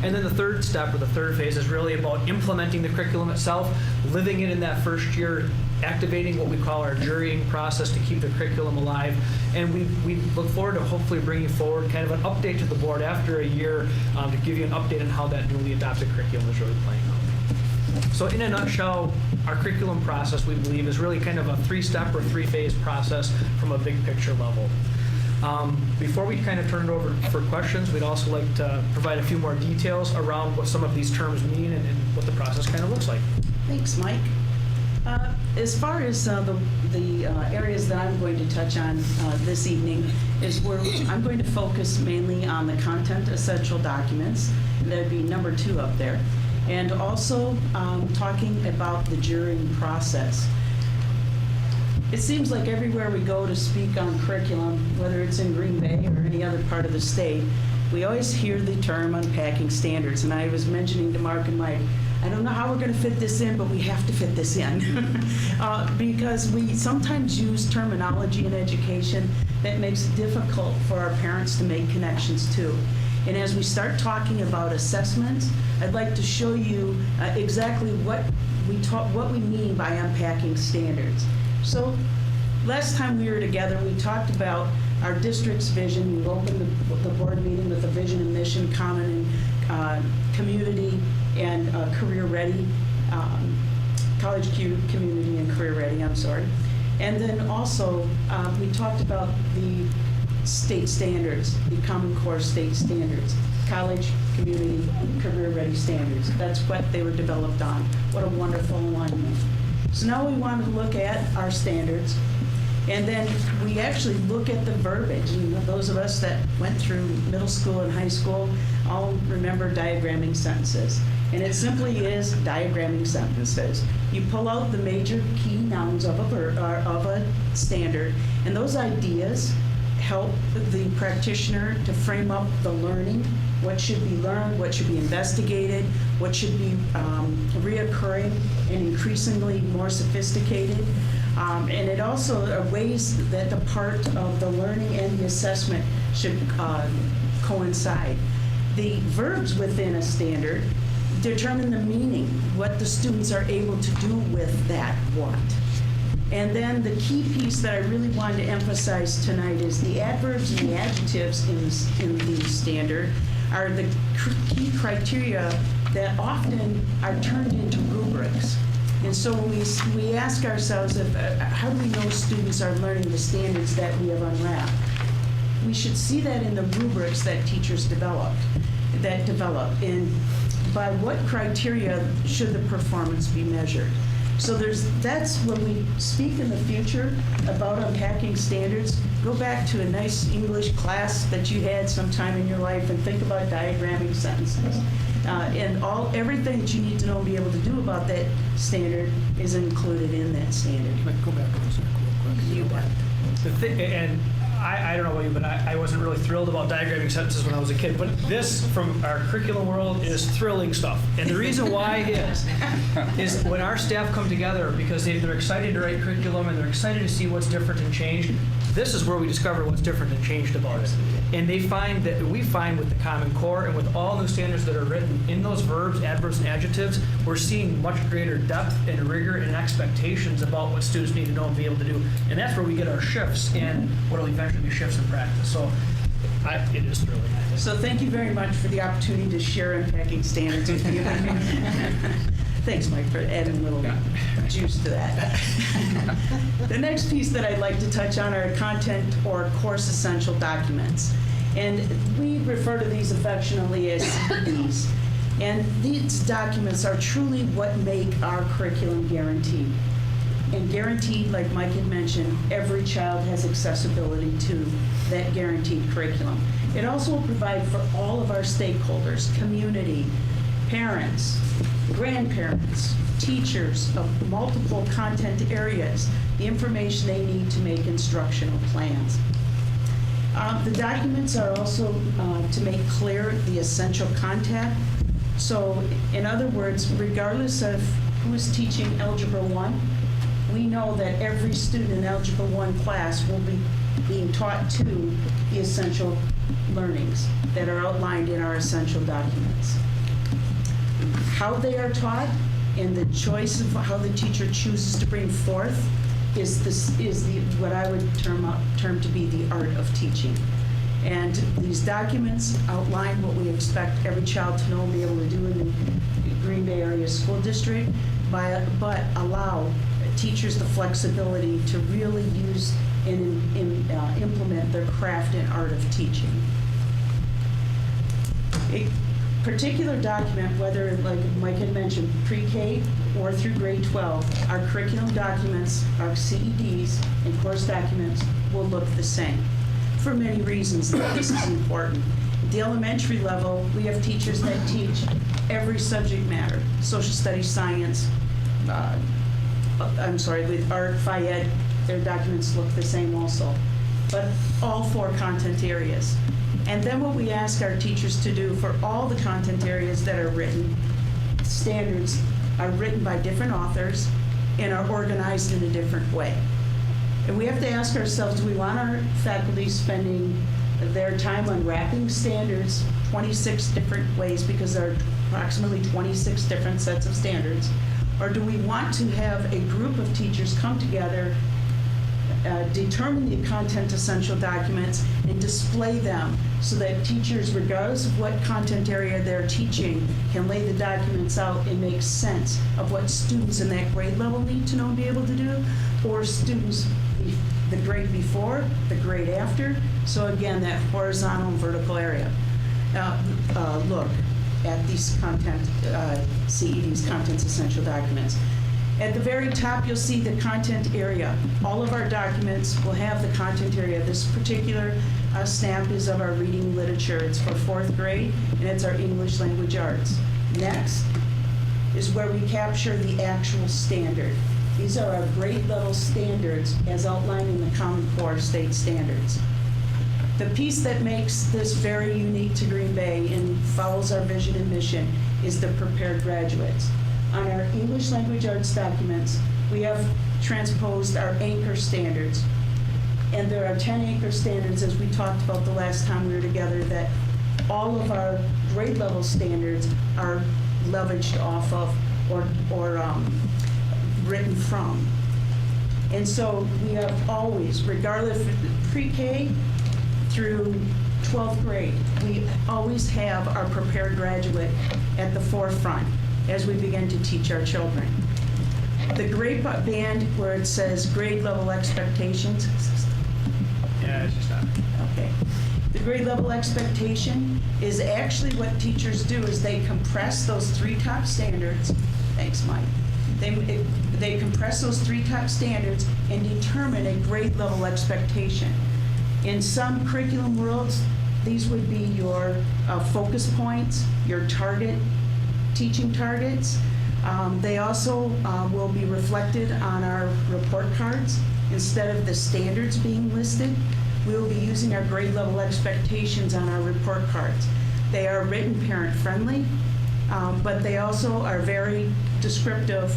And then the third step, or the third phase, is really about implementing the curriculum itself, living it in that first year, activating what we call our jurying process to keep the curriculum alive. And we look forward to hopefully bringing forward kind of an update to the board after a year to give you an update on how that newly adopted curriculum is really playing out. So in a nutshell, our curriculum process, we believe, is really kind of a 3-step or 3-phase process from a big picture level. Before we kind of turn it over for questions, we'd also like to provide a few more details around what some of these terms mean and what the process kind of looks like. Thanks, Mike. As far as the areas that I'm going to touch on this evening is where I'm going to focus mainly on the content essential documents. That would be number 2 up there. And also talking about the jurying process. It seems like everywhere we go to speak on curriculum, whether it's in Green Bay or any other part of the state, we always hear the term unpacking standards. And I was mentioning to Mark and Mike, I don't know how we're going to fit this in, but we have to fit this in. Because we sometimes use terminology in education that makes it difficult for our parents to make connections to. And as we start talking about assessments, I'd like to show you exactly what we mean by unpacking standards. So last time we were together, we talked about our district's vision. We opened the board meeting with a vision and mission, common and community and career ready, college community and career ready, I'm sorry. And then also we talked about the state standards, the Common Core state standards, college, community, career ready standards. That's what they were developed on. What a wonderful alignment. So now we want to look at our standards, and then we actually look at the verbiage. And those of us that went through middle school and high school all remember diagramming sentences. And it simply is diagramming sentences. You pull out the major key nouns of a standard, and those ideas help the practitioner to frame up the learning, what should be learned, what should be investigated, what should be reoccurring and increasingly more sophisticated. And it also are ways that the part of the learning and the assessment should coincide. The verbs within a standard determine the meaning, what the students are able to do with that what. And then the key piece that I really wanted to emphasize tonight is the adverbs and the adjectives in the standard are the key criteria that often are turned into rubrics. And so when we ask ourselves, how do we know students are learning the standards that we have unwrapped? We should see that in the rubrics that teachers develop. And by what criteria should the performance be measured? So that's when we speak in the future about unpacking standards, go back to a nice English class that you had sometime in your life and think about diagramming sentences. And everything that you need to know and be able to do about that standard is included in that standard. Go back to this real quick. You bet. And I don't know about you, but I wasn't really thrilled about diagramming sentences when I was a kid. But this, from our curriculum world, is thrilling stuff. And the reason why is when our staff come together, because they're excited to write curriculum and they're excited to see what's different and changed, this is where we discover what's different and changed about it. And we find with the Common Core and with all new standards that are written, in those verbs, adverbs, and adjectives, we're seeing much greater depth and rigor and expectations about what students need to know and be able to do. And that's where we get our shifts in what will eventually be shifts in practice. So it is thrilling. So thank you very much for the opportunity to share unpacking standards with you. Thanks, Mike, for adding a little juice to that. The next piece that I'd like to touch on are content or course essential documents. And we refer to these affectionately as CEDs. And these documents are truly what make our curriculum guaranteed. And guaranteed, like Mike had mentioned, every child has accessibility to that guaranteed curriculum. It also will provide for all of our stakeholders, community, parents, grandparents, teachers of multiple content areas, the information they need to make instructional plans. The documents are also to make clear the essential content. So, in other words, regardless of who is teaching Algebra 1, we know that every student in Algebra 1 class will be being taught to the essential learnings that are outlined in our essential documents. How they are taught and the choice of how the teacher chooses to bring forth is what I would term to be the art of teaching. And these documents outline what we expect every child to know and be able to do in the Green Bay Area School District, but allow teachers the flexibility to really use and implement their craft and art of teaching. A particular document, whether, like Mike had mentioned, pre-K or through grade 12, our curriculum documents, our CEDs, and course documents will look the same. For many reasons, this is important. At the elementary level, we have teachers that teach every subject matter, social studies, science, with art, Phi-Ed, their documents look the same also, but all 4 content areas. And then what we ask our teachers to do for all the content areas that are written, standards are written by different authors and are organized in a different way. And we have to ask ourselves, do we want our faculty spending their time unwrapping standards 26 different ways, because there are approximately 26 different sets of standards, or do we want to have a group of teachers come together, determine the content essential documents, and display them so that teachers, regardless of what content area they're teaching, can lay the documents out and make sense of what students in that grade level need to know and be able to do, or students the grade before, the grade after. So again, that horizontal and vertical area. Look at these content, CEDs, contents essential documents. At the very top, you'll see the content area. All of our documents will have the content area. This particular snap is of our reading literature. It's for 4th grade, and it's our English language arts. Next is where we capture the actual standard. These are our grade level standards as outlined in the Common Core state standards. The piece that makes this very unique to Green Bay and follows our vision and mission is the prepared graduates. On our English language arts documents, we have transposed our anchor standards. And there are 10 anchor standards, as we talked about the last time we were together, that all of our grade level standards are leveraged off of or written from. And so we have always, regardless of pre-K through 12th grade, we always have our prepared graduate at the forefront as we begin to teach our children. The grade band where it says grade level expectations. Yeah, it's just not. Okay. The grade level expectation is actually what teachers do is they compress those 3 top standards. Thanks, Mike. They compress those 3 top standards and determine a grade level expectation. In some curriculum worlds, these would be your focus points, your target, teaching targets. They also will be reflected on our report cards. Instead of the standards being listed, we will be using our grade level expectations on our report cards. They are written parent friendly, but they also are very descriptive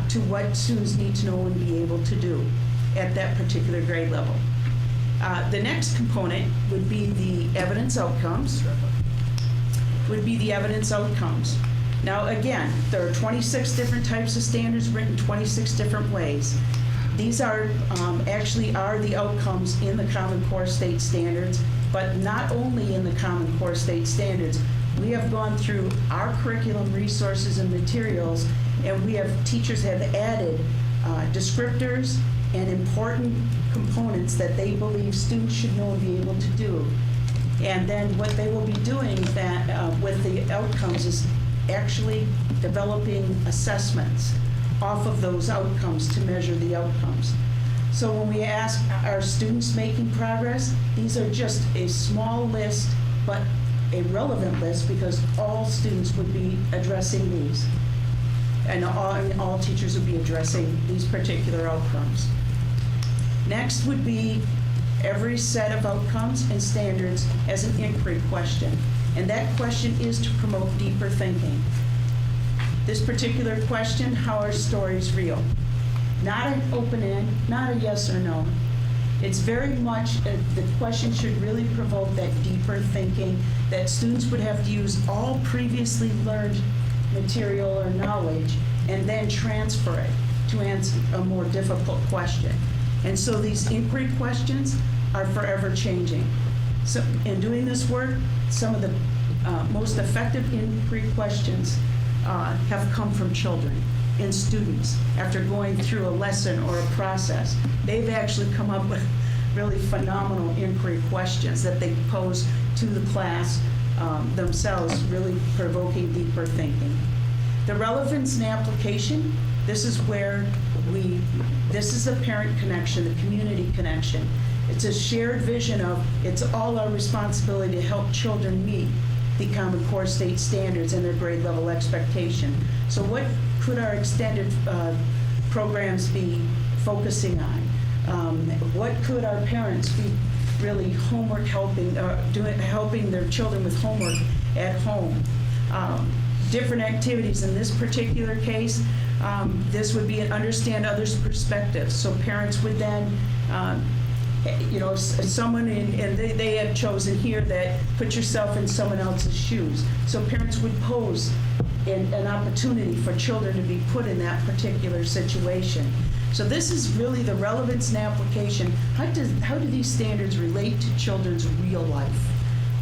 to what students need to know and be able to do at that particular grade level. The next component would be the evidence outcomes. Now again, there are 26 different types of standards written 26 different ways. These are actually are the outcomes in the Common Core State Standards, but not only in the Common Core State Standards. We have gone through our curriculum resources and materials, and teachers have added descriptors and important components that they believe students should know and be able to do. And then what they will be doing with the outcomes is actually developing assessments off of those outcomes to measure the outcomes. So when we ask, are students making progress? These are just a small list, but a relevant list, because all students would be addressing these. And all teachers would be addressing these particular outcomes. Next would be every set of outcomes and standards as an inquiry question. And that question is to promote deeper thinking. This particular question, how are stories real? Not an open end, not a yes or no. It's very much, the question should really provoke that deeper thinking, that students would have to use all previously learned material or knowledge and then transfer it to answer a more difficult question. And so these inquiry questions are forever changing. So in doing this work, some of the most effective inquiry questions have come from children and students after going through a lesson or a process. They've actually come up with really phenomenal inquiry questions that they pose to the class themselves, really provoking deeper thinking. The relevance and application, this is where this is the parent connection, the community connection. It's a shared vision of it's all our responsibility to help children meet the Common Core State Standards and their grade level expectation. So what could our extended programs be focusing on? What could our parents be really homework helping their children with homework at home? Different activities. In this particular case, this would be an understand others' perspectives. So parents would then someone and they have chosen here that put yourself in someone else's shoes. So parents would pose an opportunity for children to be put in that particular situation. So this is really the relevance and application. How do these standards relate to children's real life?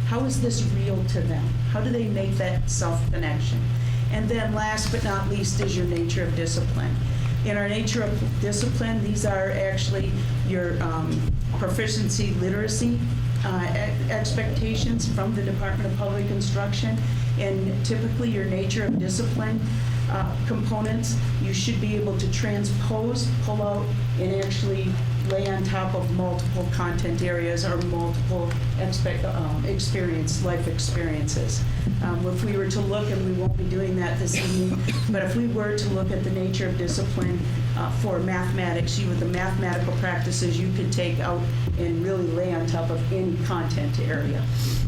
How is this real to them? How do they make that self-connection? And then last but not least is your nature of discipline. In our nature of discipline, these are actually your proficiency literacy expectations from the Department of Public Instruction. And typically your nature of discipline components, you should be able to transpose, pull out, and actually lay on top of multiple content areas or multiple life experiences. If we were to look, and we won't be doing that this evening, but if we were to look at the nature of discipline for mathematics, the mathematical practices you could take out and really lay on top of any content area,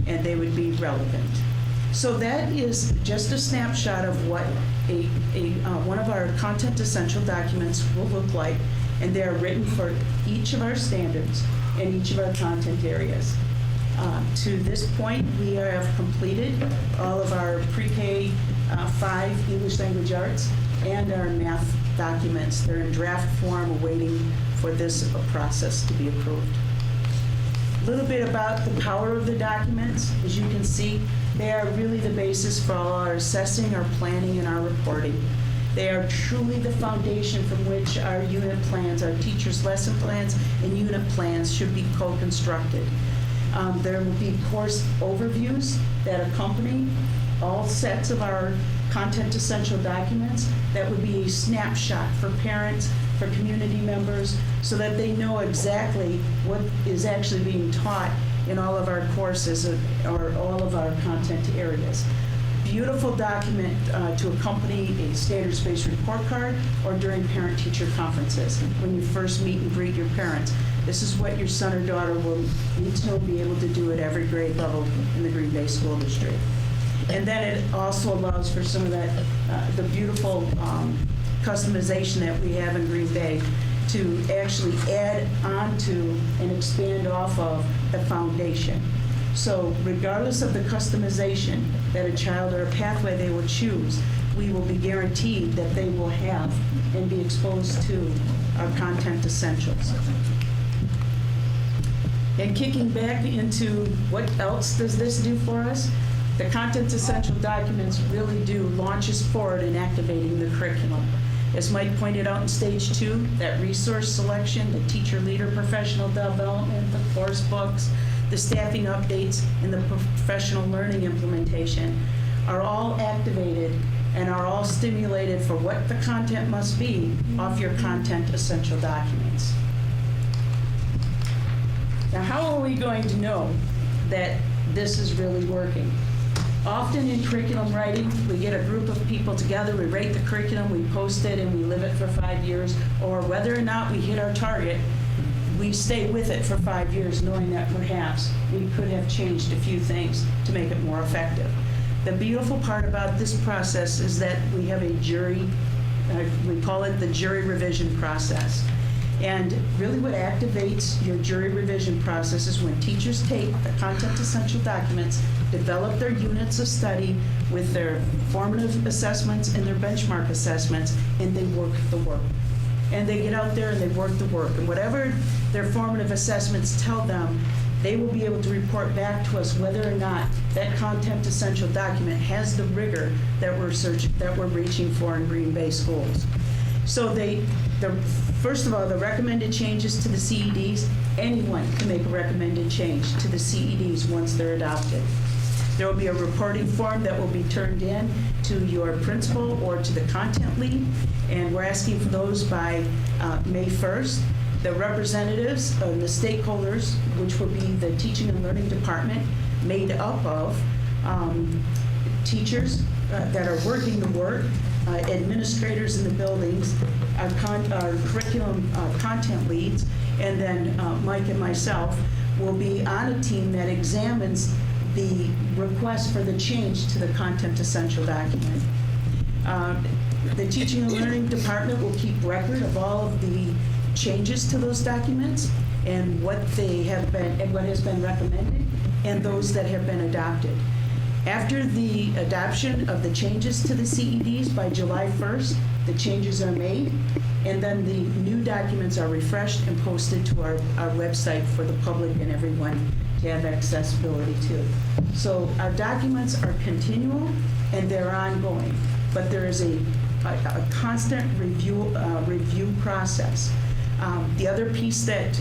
and they would be relevant. So that is just a snapshot of what one of our content essential documents will look like, and they are written for each of our standards and each of our content areas. To this point, we have completed all of our pre-K 5 English Language Arts and our math documents. They're in draft form, awaiting for this process to be approved. A little bit about the power of the documents. As you can see, they are really the basis for all our assessing, our planning, and our reporting. They are truly the foundation from which our unit plans, our teachers' lesson plans, and unit plans should be co-constructed. There will be course overviews that accompany all sets of our content essential documents. That would be a snapshot for parents, for community members, so that they know exactly what is actually being taught in all of our courses or all of our content areas. Beautiful document to accompany a standards-based report card or during parent-teacher conferences when you first meet and greet your parents. This is what your son or daughter will need to be able to do at every grade level in the Green Bay School District. And then it also allows for some of that, the beautiful customization that we have in Green Bay to actually add onto and expand off of the foundation. So regardless of the customization that a child or a pathway they will choose, we will be guaranteed that they will have and be exposed to our content essentials. And kicking back into what else does this do for us? The content essential documents really do launch us forward in activating the curriculum. As Mike pointed out in stage 2, that resource selection, the teacher leader professional development, the course books, the staffing updates, and the professional learning implementation are all activated and are all stimulated for what the content must be off your content essential documents. Now, how are we going to know that this is really working? Often in curriculum writing, we get a group of people together, we rate the curriculum, we post it, and we live it for 5 years, or whether or not we hit our target, we stay with it for 5 years knowing that perhaps we could have changed a few things to make it more effective. The beautiful part about this process is that we have a jury, we call it the jury revision process. And really what activates your jury revision process is when teachers take the content essential documents, develop their units of study with their formative assessments and their benchmark assessments, and they work the work. And they get out there and they work the work. And whatever their formative assessments tell them, they will be able to report back to us whether or not that content essential document has the rigor that we're reaching for in Green Bay schools. So first of all, the recommended changes to the CEDs, anyone can make a recommended change to the CEDs once they're adopted. There will be a reporting form that will be turned in to your principal or to the content lead, and we're asking for those by May 1st. The representatives and the stakeholders, which will be the teaching and learning department, made up of teachers that are working the work, administrators in the buildings, our curriculum content leads, and then Mike and myself will be on a team that examines the request for the change to the content essential document. The teaching and learning department will keep record of all of the changes to those documents and what they have been and what has been recommended and those that have been adopted. After the adoption of the changes to the CEDs by July 1st, the changes are made, and then the new documents are refreshed and posted to our website for the public and everyone to have accessibility to. So our documents are continual and they're ongoing, but there is a constant review process. The other piece that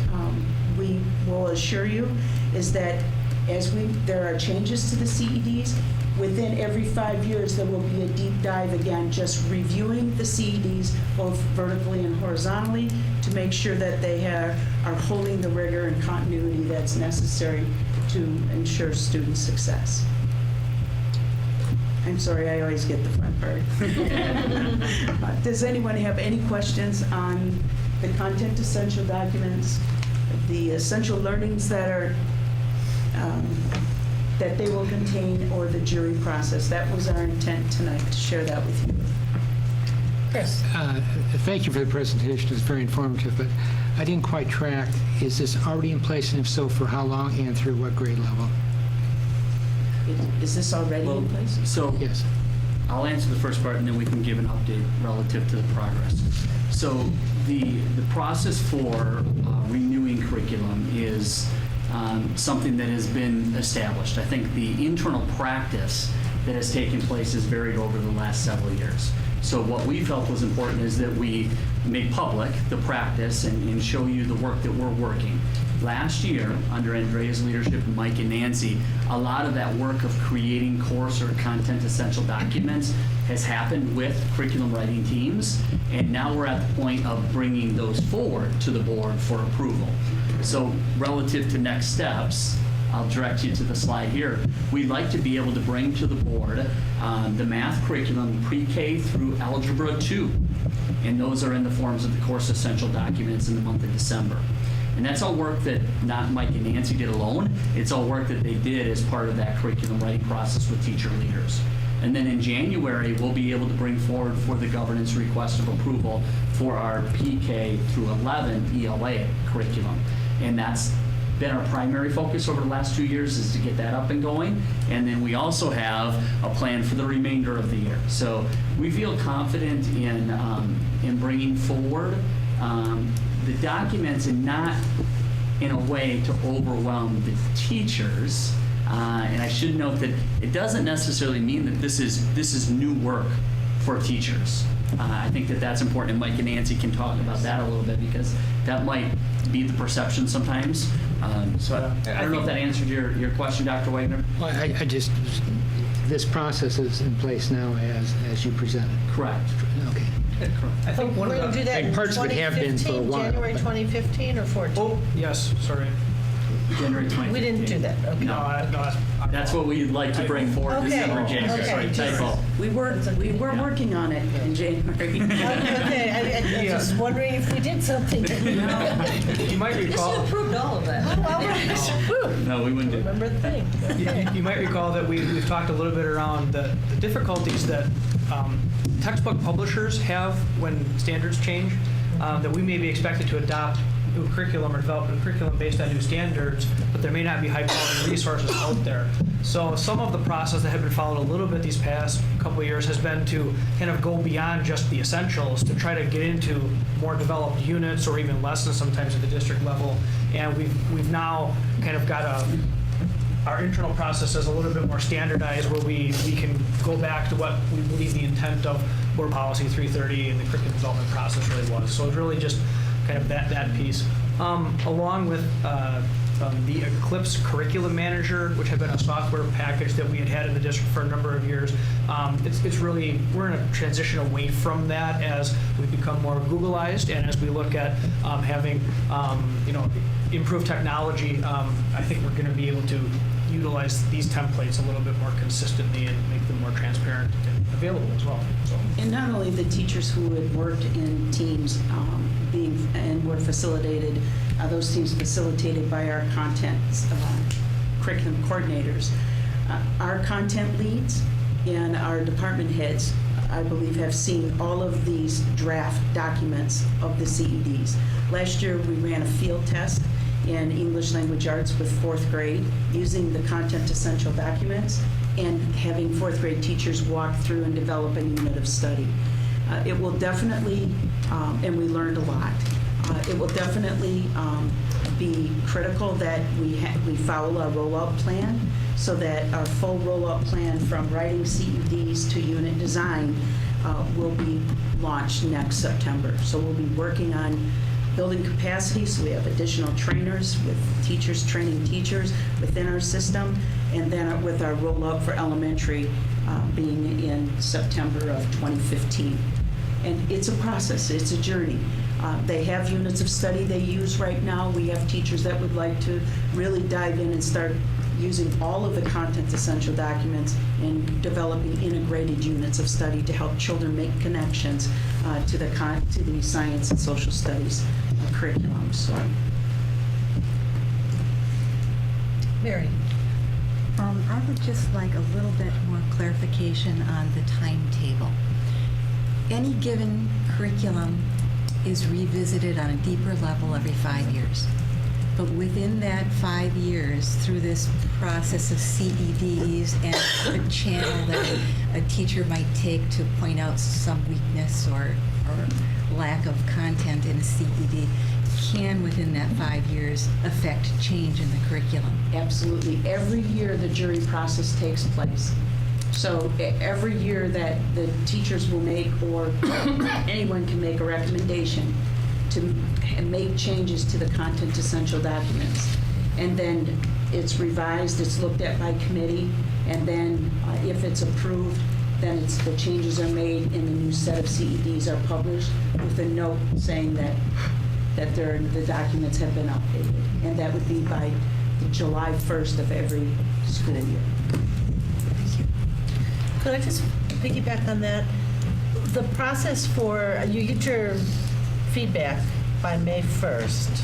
we will assure you is that as there are changes to the CEDs, within every 5 years there will be a deep dive again, just reviewing the CEDs both vertically and horizontally to make sure that they are holding the rigor and continuity that's necessary to ensure student success. I'm sorry, I always get the front part. Does anyone have any questions on the content essential documents, the essential learnings that are that they will contain, or the jury process? That was our intent tonight, to share that with you. Yes. Thank you for the presentation. It's very informative, but I didn't quite track. Is this already in place, and if so, for how long and through what grade level? Is this already in place? So yes. I'll answer the first part, and then we can give an update relative to the progress. So the process for renewing curriculum is something that has been established. I think the internal practice that has taken place has varied over the last several years. So what we felt was important is that we make public the practice and show you the work that we're working. Last year, under Andrea's leadership, Mike and Nancy, a lot of that work of creating course or content essential documents has happened with curriculum writing teams, and now we're at the point of bringing those forward to the board for approval. So relative to next steps, I'll direct you to the slide here. We'd like to be able to bring to the board the math curriculum pre-K through Algebra 2, and those are in the forms of the course essential documents in the month of December. And that's all work that not Mike and Nancy did alone. It's all work that they did as part of that curriculum writing process with teacher leaders. And then in January, we'll be able to bring forward for the governance request of approval for our PK through 11 ELA curriculum. And that's been our primary focus over the last 2 years, is to get that up and going. And then we also have a plan for the remainder of the year. So we feel confident in bringing forward the documents, and not in a way to overwhelm the teachers. And I should note that it doesn't necessarily mean that this is new work for teachers. I think that that's important, and Mike and Nancy can talk about that a little bit, because that might be the perception sometimes. So I don't know if that answered your question, Dr. Wagner. Well, I just, this process is in place now as you presented. Correct. Okay. I think one of the... do that in parts of it have been for a 2015, while, January but- 2015 or 14? Oh, yes, sorry. January 2015. We didn't do that, okay. No, That's what we'd like to bring forward December, January. Sorry, typo. We were working on it in January. Okay, I'm just wondering if we did something. You might recall... approved all of that. No, we wouldn't do that. Remember the thing. You might recall that we've talked a little bit around the difficulties that textbook publishers have when standards change, that we may be expected to adopt new curriculum or develop new curriculum based on new standards, but there may not be high-quality resources out there. So some of the process that have been followed a little bit these past couple of years has been to kind of go beyond just the essentials, to try to get into more developed units or even lessons sometimes at the district level. And we've now kind of got our internal process is a little bit more standardized, where we can go back to what we believe the intent of Board Policy 330 and the curriculum development process really was. So it's really just kind of that piece, along with the Eclipse Curriculum Manager, which had been a software package that we had in the district for a number of years. It's really, we're in a transition away from that as we become more Googleized, and as we look at having improved technology. I think we're going to be able to utilize these templates a little bit more consistently and make them more transparent and available as well. So. And not only the teachers who had worked in teams and were facilitated, those teams facilitated by our content curriculum coordinators. Our content leads and our department heads, I believe, have seen all of these draft documents of the CEDs. Last year, we ran a field test in English Language Arts with 4th grade using the content essential documents and having 4th grade teachers walk through and develop a unit of study. It will definitely, and we learned a lot, it will definitely be critical that we follow a rollout plan, so that our full rollout plan from writing CEDs to unit design will be launched next September. So we'll be working on building capacity, so we have additional trainers with teachers training teachers within our system, and then with our rollout for elementary being in September of 2015. And it's a process, it's a journey. They have units of study they use right now. We have teachers that would like to really dive in and start using all of the content essential documents and developing integrated units of study to help children make connections to the science and social studies curriculum. So, Mary. I would just like a little bit more clarification on the timetable. Any given curriculum is revisited on a deeper level every 5 years. But within that 5 years, through this process of CEDs and the channel that a teacher might take to point out some weakness or lack of content in a CED, can within that 5 years affect change in the curriculum? absolutely. Every year, the jury process takes place. So every year that the teachers will make, or anyone can make a recommendation to make changes to the content essential documents. And then it's revised, it's looked at by committee, and then if it's approved, then the changes are made and the new set of CEDs are published with a note saying that the documents have been updated. And that would be by July 1st of every school year. Could I just piggyback on that? The process for, you get your feedback by May 1st.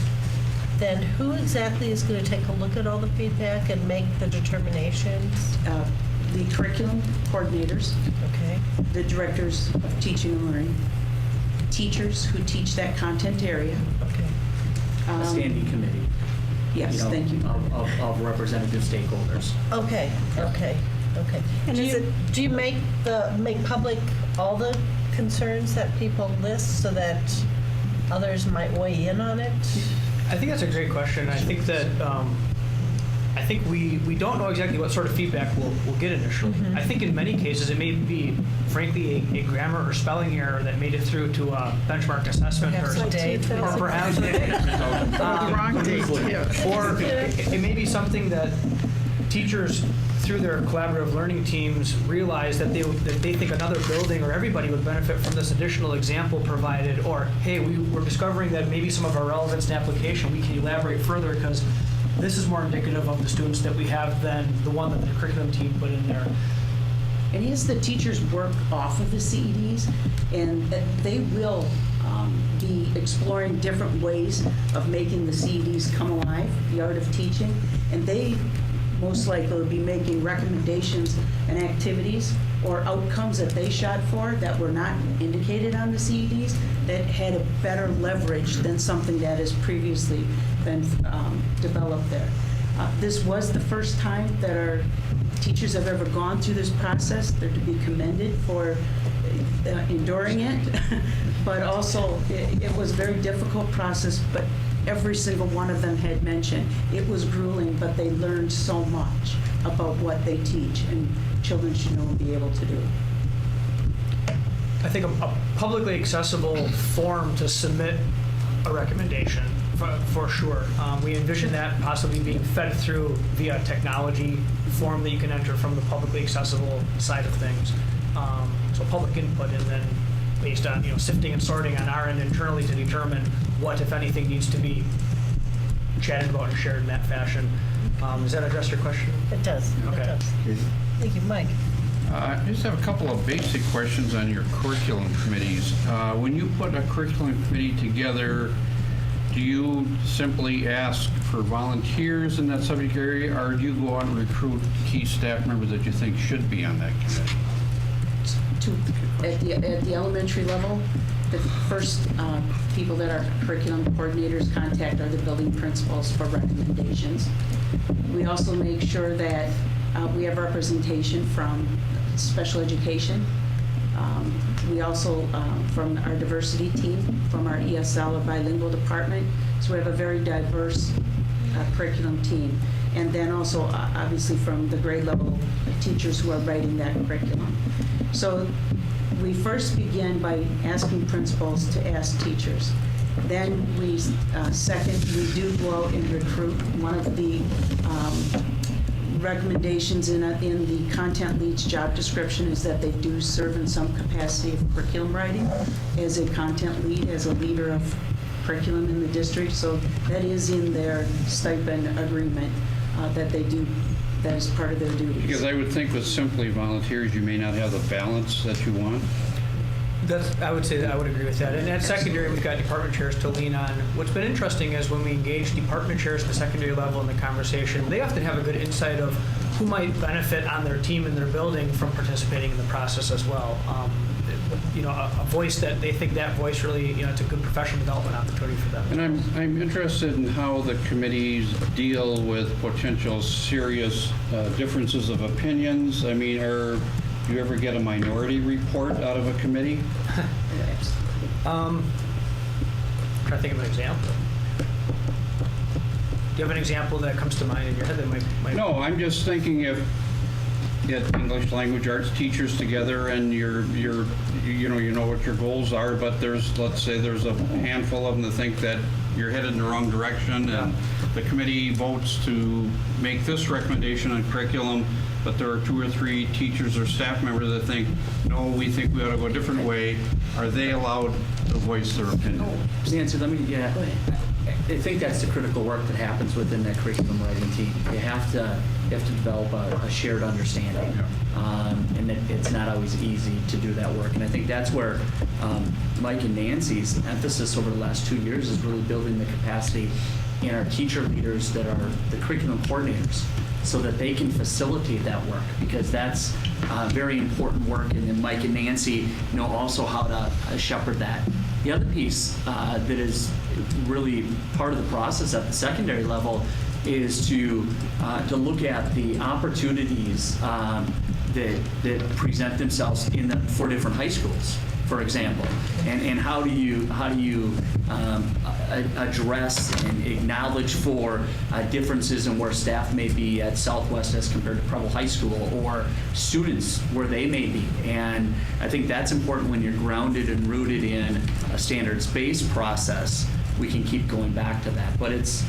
then who exactly is going to take a look at all the feedback and make the determinations? The curriculum coordinators. Okay. The directors of teaching and learning. Teachers who teach that content area. Okay. A standing committee. Yes, know, thank you. Of representative stakeholders. Okay. And Do you make public all the concerns that people list so that others might weigh in on it? I think that's a great question. I think that I think we don't know exactly what sort of feedback we'll get initially. Mm-hmm. I think in many cases it may be, frankly, a grammar or spelling error that made it through to a benchmark assessment Perhaps or a date. or perhaps Wrong date, too. Or it may be something that teachers, through their collaborative learning teams, realize that they think another building or everybody would benefit from this additional example provided, or, hey, we're discovering that maybe some of our relevance in application, we can elaborate further because this is more indicative of the students that we have than the one that the curriculum team put in there. And as the teachers work off of the CEDs, and they will be exploring different ways of making the CEDs come alive, the art of teaching, and they most likely will be making recommendations and activities or outcomes that they shot for that were not indicated on the CEDs that had a better leverage than something that has previously been developed there. This was the first time that our teachers have ever gone through this process. They're to be commended for enduring it, but also it was a very difficult process, but every single one of them had mentioned it was grueling, but they learned so much about what they teach, and children should know and be able to do. I think a publicly accessible form to submit a recommendation, for sure. We envision that possibly being fed through via technology form that you can enter from the publicly accessible side of things. So public input, and then based on sifting and sorting on our end internally to determine what, if anything, needs to be chatted about and shared in that fashion. Does that address your question? It does. Okay. It does. Thank you, Mike. I just have a couple of basic questions on your curriculum committees. When you put a curriculum committee together, do you simply ask for volunteers in that subject area, or do you go out and recruit key staff members that you think should be on that committee? At the elementary level, the first people that our curriculum coordinators contact are the building principals for recommendations. We also make sure that we have representation from special education. We also, from our diversity team, from our ESL or bilingual department. So we have a very diverse curriculum team. And then also, obviously, from the grade level teachers who are writing that curriculum. So we first begin by asking principals to ask teachers. Then we, second, we do go out and recruit. One of the recommendations in the content lead's job description is that they do serve in some capacity of curriculum writing as a content lead, as a leader of curriculum in the district. So that is in their stipend agreement that they do. That is part of their duties. Because I would think with simply volunteers, you may not have the balance that you want. I would say that I would agree with that. And at secondary, we've got department chairs to lean on. What's been interesting is when we engage department chairs at the secondary level in the conversation, they often have a good insight of who might benefit on their team in their building from participating in the process as well. A voice that they think that voice really, it's a good professional development opportunity for them. And I'm interested in how the committees deal with potential serious differences of opinions. I mean, do you ever get a minority report out of a committee? I'm trying to think of an example. Do you have an example that comes to mind in your head that might... No, I'm just thinking if get English language arts teachers together and you know what your goals are, but let's say there's a handful of them that think that you're headed in the wrong direction, and the committee votes to make this recommendation on curriculum, but there are 2 or 3 teachers or staff members that think, no, we think we ought to go a different way. Are they allowed to voice their opinion? Nancy, I think that's the critical work that happens within that curriculum writing team. You have to develop a shared understanding, and it's not always easy to do that work. And I think that's where Mike and Nancy's emphasis over the last 2 years is really building the capacity and our teacher leaders that are the curriculum coordinators, so that they can facilitate that work, because that's very important work. And then Mike and Nancy know also how to shepherd that. The other piece that is really part of the process at the secondary level is to look at the opportunities that present themselves for different high schools, for example, and how do you address and acknowledge for differences in where staff may be at Southwest as compared to Preble High School, or students where they may be. And I think that's important when you're grounded and rooted in a standards-based process. We can keep going back to that, but it's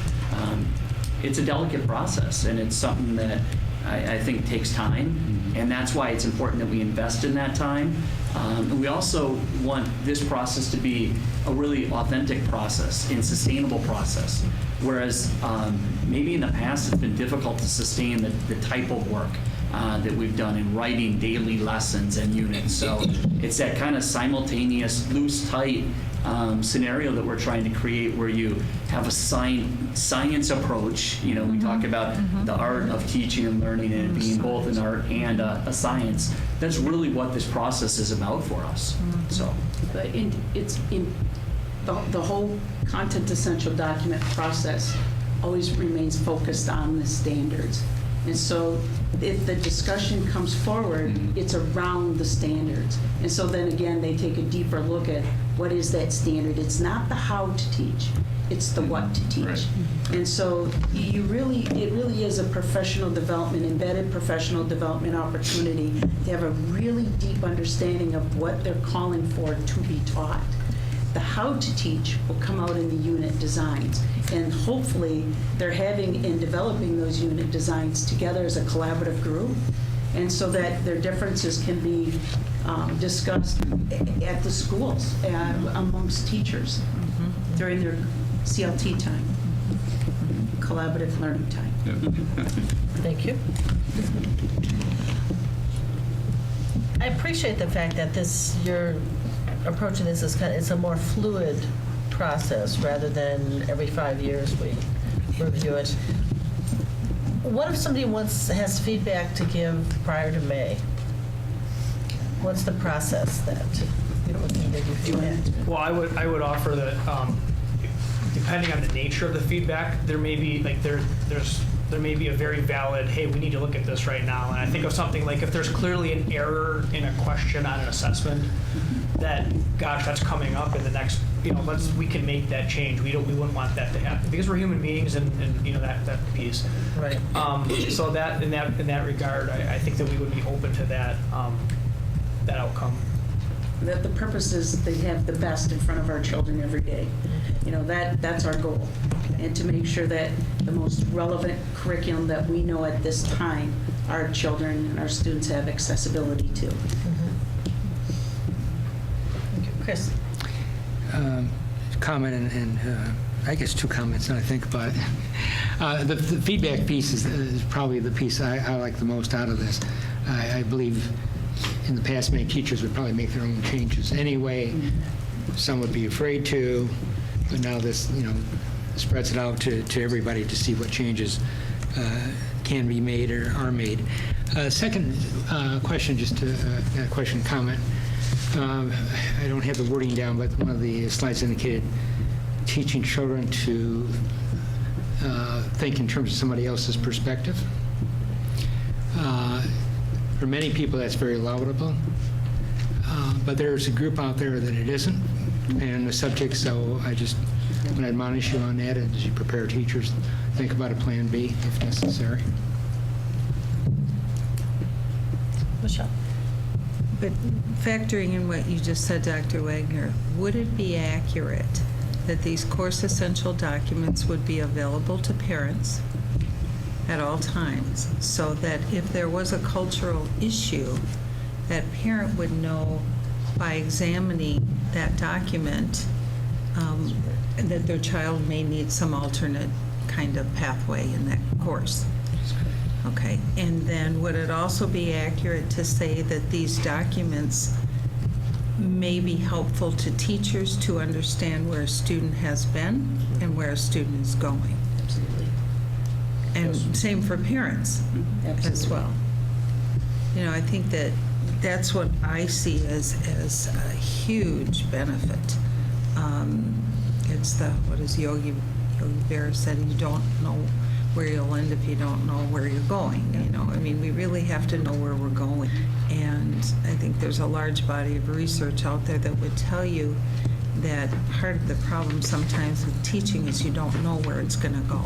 a delicate process, and it's something that I think takes time, and that's why it's important that we invest in that time. And we also want this process to be a really authentic process and sustainable process, whereas maybe in the past it's been difficult to sustain the type of work that we've done in writing daily lessons and units. So it's that kind of simultaneous, loose, tight scenario that we're trying to create, where you have a science approach. You know, we talk about the art of teaching and learning, and it being both an art and a science. That's really what this process is about for us. So, But it's in the whole content essential document process always remains focused on the standards. And so if the discussion comes forward, it's around the standards. And so then again, they take a deeper look at what is that standard. It's not the how to teach, it's the what to teach. Right. And so it really is a professional development, embedded professional development opportunity to have a really deep understanding of what they're calling for to be taught. The how to teach will come out in the unit designs, and hopefully they're having and developing those unit designs together as a collaborative group, and so that their differences can be discussed at the schools amongst teachers during their CLT time, collaborative learning time. Thank you. I appreciate the fact that you're approaching this as it's a more fluid process rather than every 5 years we review it. What if somebody has feedback to give prior to May? What's the process that we can give you feedback? Well, I would offer that depending on the nature of the feedback, there may be there may be a very valid, hey, we need to look at this right now. And I think of something like if there's clearly an error in a question on an assessment, that, gosh, that's coming up in the next, we can make that change. We wouldn't want that to happen because we're human beings, and that piece. Right. So that in that regard, I think that we would be open to that outcome. That the purpose is they have the best in front of our children every day. That's our goal. And to make sure that the most relevant curriculum that we know at this time, our children and our students have accessibility to. Chris. Comment and I guess two comments when I think about it. The feedback piece is probably the piece I like the most out of this. I believe in the past many teachers would probably make their own changes anyway. Some would be afraid to, but now this spreads it out to everybody to see what changes can be made or are made. Second question, just a question comment. I don't have the wording down, but one of the slides indicated teaching children to think in terms of somebody else's perspective. For many people, that's very laudable, but there's a group out there that it isn't, and the subject, so I just want to admonish you on that as you prepare teachers. Think about a plan B if necessary. Michelle. But factoring in what you just said, Dr. Wagner, would it be accurate that these course essential documents would be available to parents at all times, so that if there was a cultural issue, that parent would know by examining that document that their child may need some alternate kind of pathway in that course? Okay, and then would it also be accurate to say that these documents may be helpful to teachers to understand where a student has been and where a student is going. Absolutely. And same for parents as well. You know, I think that that's what I see as a huge benefit. It's what is Yogi Berra said, you don't know where you'll end if you don't know where you're going. You know, I mean, we really have to know where we're going. And I think there's a large body of research out there that would tell you that part of the problem sometimes with teaching is you don't know where it's going to go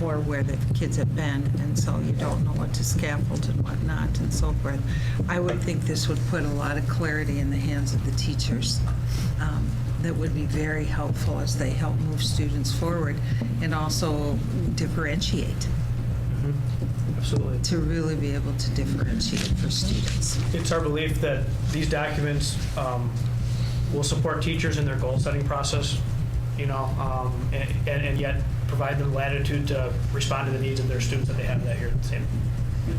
or where the kids have been, and so you don't know what to scaffold and what not and so forth. I would think this would put a lot of clarity in the hands of the teachers. That would be very helpful as they help move students forward and also differentiate. Absolutely. To really be able to differentiate for students. It's our belief that these documents will support teachers in their goal-setting process, you know, and yet provide them latitude to respond to the needs of their students that they have that year.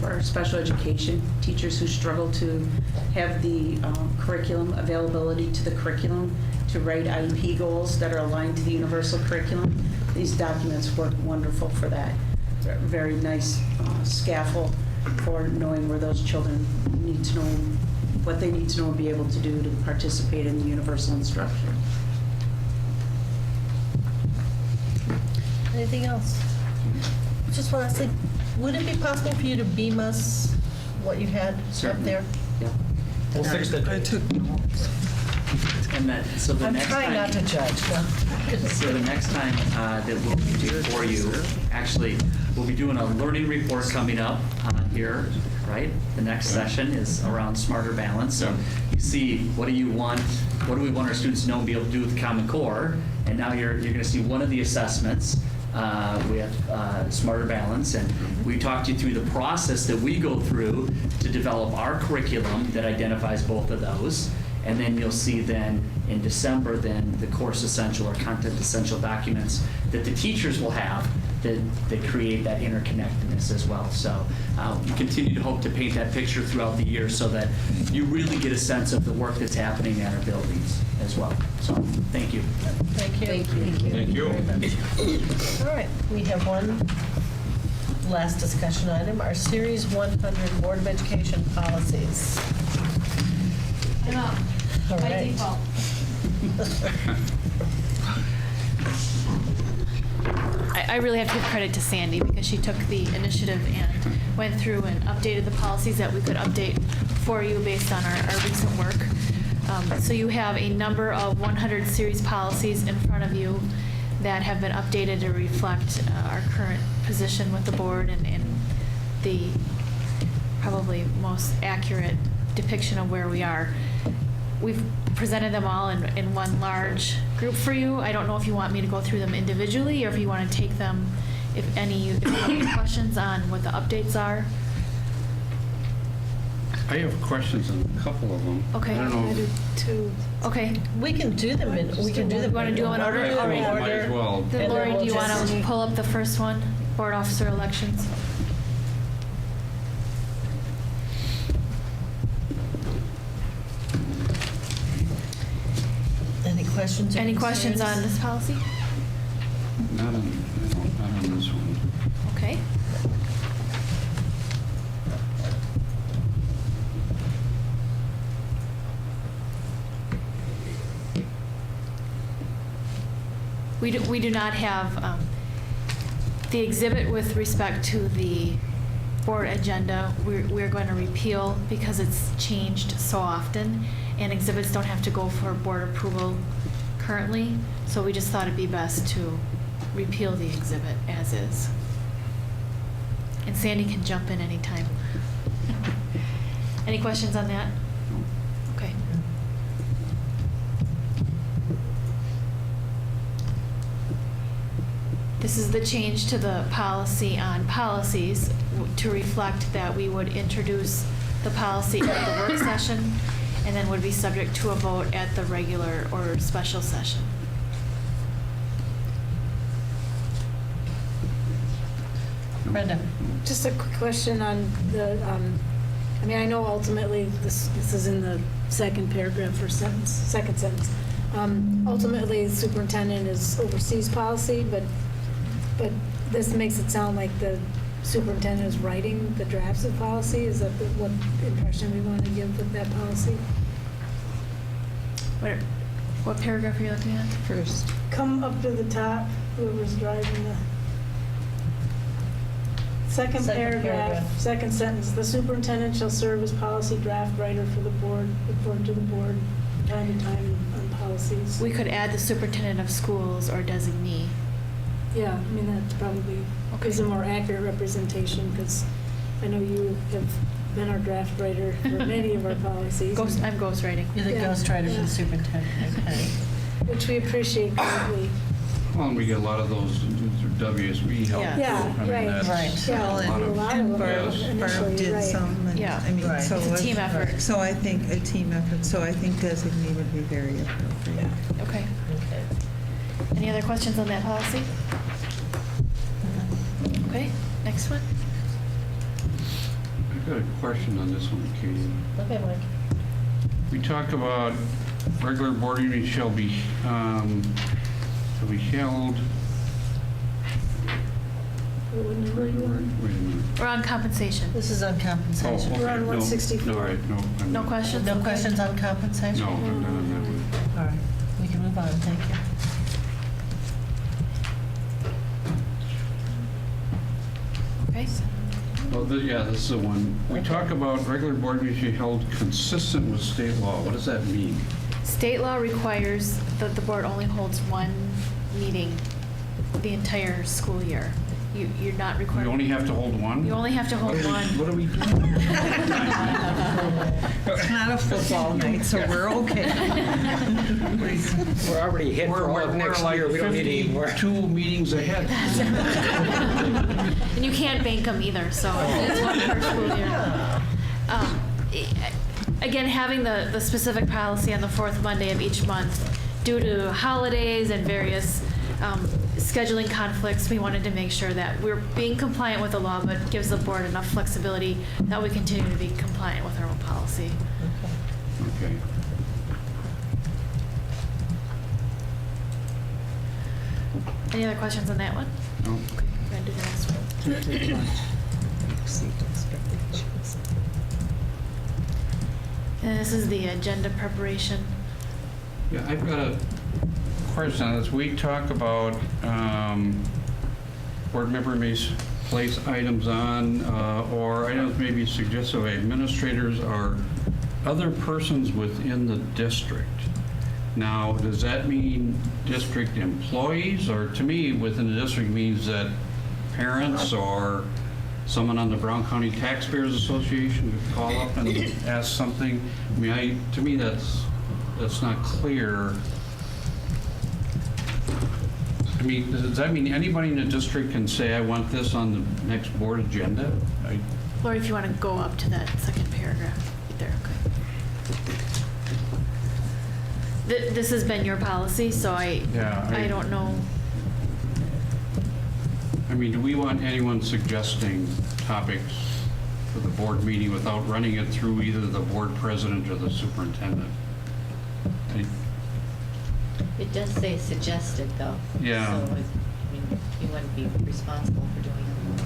For our special education teachers who struggle to have the curriculum availability to the curriculum, to write IEP goals that are aligned to the universal curriculum, these documents work wonderful for that. Very nice scaffold for knowing where those children need to know, what they need to know and be able to do to participate in the universal instruction. Anything else? Just want to say, would it be possible for you to beam us what you had up there? Yeah. We'll fix that. I took notes. And that, so the I'm next trying time, not to judge. No. So the next time that we'll be for you, actually, we'll be doing a learning report coming up here, right? The next session is around Smarter Balance. So you see, what do we want our students to know and be able to do with the Common Core? And now you're going to see one of the assessments. We have Smarter Balance, and we talked you through the process that we go through to develop our curriculum that identifies both of those. And then you'll see then in December then the course essential or content essential documents that the teachers will have that create that interconnectedness as well. So we continue to hope to paint that picture throughout the year so that you really get a sense of the work that's happening at our buildings as well. So thank you. Thank you. Thank you. All right, we have one last discussion item, our Series 100 Board of Education policies. All By right. default. I really have to give credit to Sandy because she took the initiative and went through and updated the policies that we could update for you based on our recent work. So you have a number of 100 series policies in front of you that have been updated to reflect our current position with the board and the probably most accurate depiction of where we are. We've presented them all in one large group for you. I don't know if you want me to go through them individually or if you want to take them, if you have any questions on what the updates are. I have questions on a couple of them. Okay. I don't know. Okay. We can do them in, we can do them. You want to do them in order? All right. Might as well. Then Lori, do you want to pull up the first one, board officer elections? Any questions? or Any questions concerns? on this policy? Not on this one. Okay. We do not have the exhibit with respect to the board agenda. We're going to repeal because it's changed so often, and exhibits don't have to go for board approval currently. So we just thought it'd be best to repeal the exhibit as is. And Sandy can jump in anytime. Any questions on that? Okay. This is the change to the policy on policies to reflect that we would introduce the policy at the work session and then would be subject to a vote at the regular or special session. Brenda. Just a quick question on the I mean, I know ultimately, this is in the second paragraph or sentence, second sentence. Ultimately, the superintendent oversees policy, but this makes it sound like the superintendent is writing the drafts of policy. Is that what impression we want to give with that policy? What paragraph are you looking at? First. Come up to the top, whoever's driving the second paragraph, second sentence. The superintendent shall serve as policy draft writer for the board, report to the board time to time on policies. We could add the superintendent of schools or designee. Yeah, I mean, that probably gives a more accurate representation, because I know you have been our draft writer for many of our policies. I'm ghostwriting. You're the ghostwriter for the superintendent, okay. Which we appreciate greatly. Well, and we get a lot of those through WSB help. Yeah. too. Yeah, I mean, right. that's Right. a Yeah, lot and of- a lot of them initially, Barb did right. some. And, Yeah. I mean, Right. so It's a team effort. So I think a team effort. So I think designee would be very appropriate. Okay. Any other questions on that policy? Okay, next one. I've got a question on this one, Katie. Okay, Mike. We talk about regular board meetings shall be held. Wait a minute. We're on compensation. This is on compensation. Oh, okay. We're on No, 164. No, all right, no. I'm No not- questions? No Okay. questions on compensation? No, I'm not on that one. All right, we can move on, thank you. Okay. Well, yeah, this is the one. We talk about regular board meetings should be held consistent with state law. What does that mean? State law requires that the board only holds one meeting the entire school year. You're not required. We only have to hold one? You only have to hold one. What are we doing? It's not a football night, so we're okay. We're already hit for all of next year. We don't need any more. 52 meetings ahead. And you can't bank them either, so it's one per school year. Again, having the specific policy on the fourth Monday of each month, due to holidays and various scheduling conflicts, we wanted to make sure that we're being compliant with the law, but gives the board enough flexibility that we continue to be compliant with our own policy. Okay. Any other questions on that one? No. Okay, we're gonna do the next one. And this is the agenda preparation. Yeah, I've got a question on this. We talk about board member may place items on, or items may be suggested by administrators or other persons within the district. Now, does that mean district employees, or to me, within the district means that parents or someone on the Brown County Taxpayers Association could call up and ask something? I mean, to me, that's not clear. I mean, does that mean anybody in the district can say, I want this on the next board agenda? Or if you want to go up to that second paragraph, there, okay. This has been your policy, so I don't know. I mean, do we want anyone suggesting topics for the board meeting without running it through either the board president or the superintendent? It does say suggested, though. Yeah. So, I mean, you wouldn't be responsible for doing it.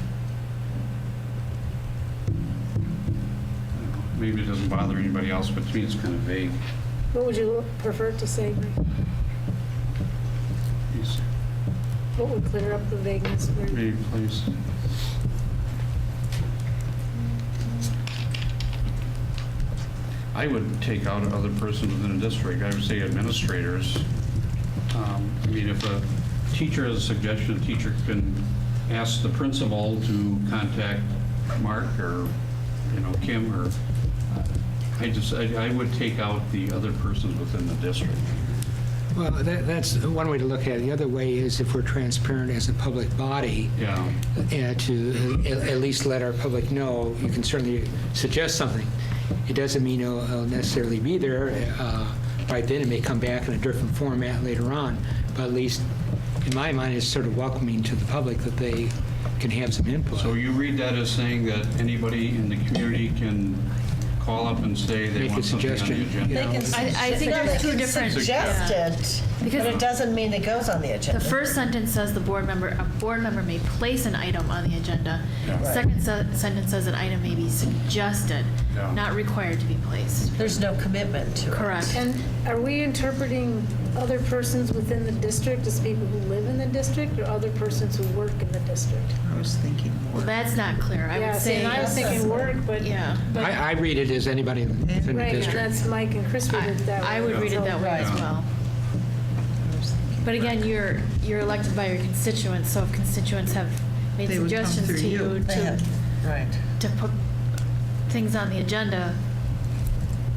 Maybe it doesn't bother anybody else, but to me, it's kind of vague. What would you prefer to say, Bree? What would clear up the vagueness? Maybe, please. I would take out other persons within the district. I would say administrators. I mean, if a teacher has a suggestion, a teacher can ask the principal to contact Mark or, Kim or, I would take out the other persons within the district. Well, that's one way to look at it. The other way is if we're transparent as a public body, to at least let our public know, you can certainly suggest something. It doesn't mean it'll necessarily be there right then. It may come back in a different format later on, but at least in my mind, it's sort of welcoming to the public that they can have some input. So you read that as saying that anybody in the community can call up and say they Make a want something on the suggestion. agenda? They can, I think no, there's they two can different- suggest Yeah. it, Because- but it doesn't mean it goes on the agenda. The first sentence says a board member may place an item on the agenda. Yeah. Right. Second sentence says an item may be suggested, Yeah. not required to be placed. There's no commitment to it. Correct. And are we interpreting other persons within the district as people who live in the district or other persons who work in the district? I was thinking Well, that's not clear. I Yeah, would see, say. and I was thinking work, but. Yeah. but- I read it as anybody within the Right, district. that's Mike and Chris read it that way. I would read it that way as Yeah. well. But again, you're elected by your constituents, so if constituents have made They would come suggestions through to you. you They have- Right. to put things on the agenda,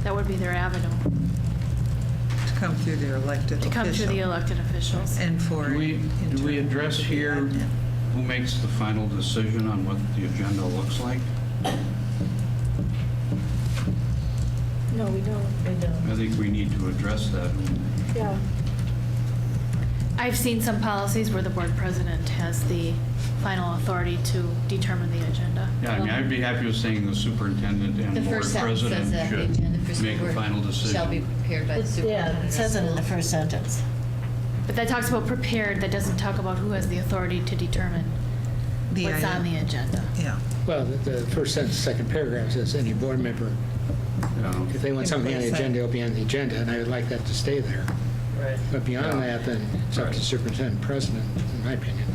that would be their avenue, To come through their elected to come through the elected officials. And for. Do we address here who makes the final decision on what the agenda looks like? No, we don't. We don't. I think we need to address that. Yeah. I've seen some policies where the board president has the final authority to determine the agenda. Yeah, I mean, I'd be happy with saying the superintendent The and board first sentence president says that the agenda for should school make a board final decision. shall be prepared by the Yeah, superintendent. it says it in the first sentence. But that talks about prepared, that doesn't talk about who has the authority to determine The what's on item. the agenda. Yeah. Well, the first sentence, second paragraph says any board member, if they want something on the agenda, it'll be on the agenda, and I would like that to stay there. Right. But beyond Yeah. that, then it's up to superintendent president, in my opinion.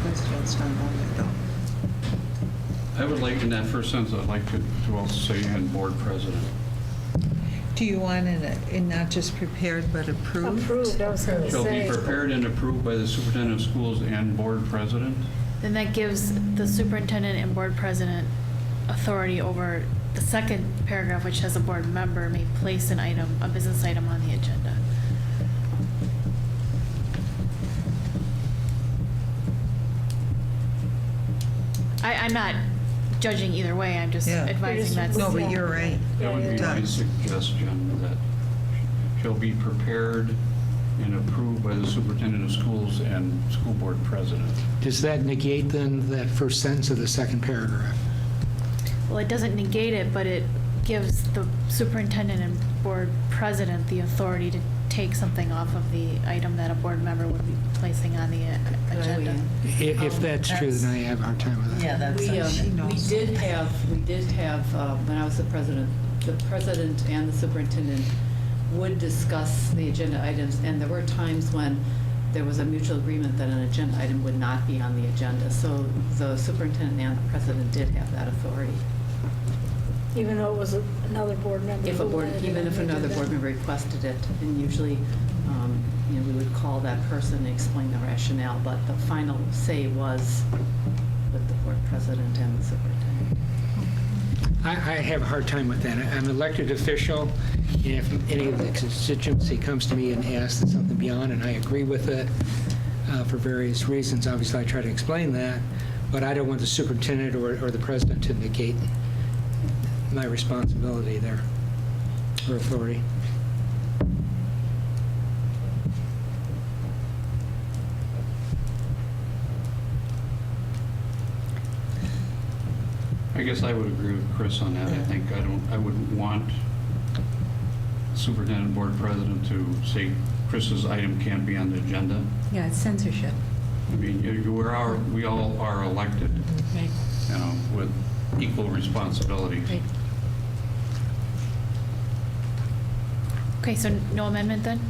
That's not only though. I would like, in that first sentence, I'd like to also say and board president. Do you want it in not just prepared but approved? Approved, I was going to Shall be say. prepared and approved by the superintendent of schools and board president? Then that gives the superintendent and board president authority over the second paragraph, which says a board member may place an item, a business item on the agenda. I'm not judging either way, I'm just Yeah. advising that's. No, but you're right. That would be my suggestion, that shall be prepared and approved by the superintendent of schools and school board president. Does that negate then that first sentence of the second paragraph? Well, it doesn't negate it, but it gives the superintendent and board president the authority to take something off of the item that a board member would be placing on the agenda. If that's true, then I have a hard time with that. Yeah, that's, We did have, when I was the president and the superintendent would discuss the agenda items, and there were times when there was a mutual agreement that an agenda item would not be on the agenda. So the superintendent and the president did have that authority. Even though it was another board member. If a who board, wanted it even on if the another agenda. board member requested it, and usually, we would call that person and explain the rationale, but the final say was with the board president and the superintendent. I have a hard time with that. I'm an elected official, and if any of the constituency comes to me and asks that something be on, and I agree with it for various reasons, obviously I try to explain that, but I don't want the superintendent or the president to negate my responsibility there, or authority. I guess I would agree with Chris on that. I wouldn't want superintendent board president to say Chris's item can't be on the agenda. Yeah, it's censorship. I mean, we all are elected, with equal responsibilities. Right. Okay, so no amendment then?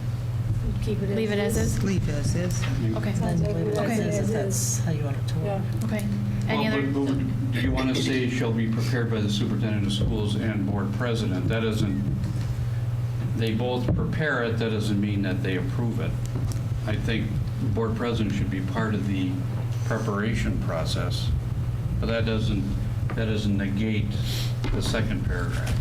Keep it as Leave it as is? Leave as is. Okay. Sounds like we Okay. leave it as that's is. how you want it to work. Yeah. Okay. Any Well, other? but do you want to say shall be prepared by the superintendent of schools and board president? That doesn't, they both prepare it, that doesn't mean that they approve it. I think the board president should be part of the preparation process, but that doesn't negate the second paragraph.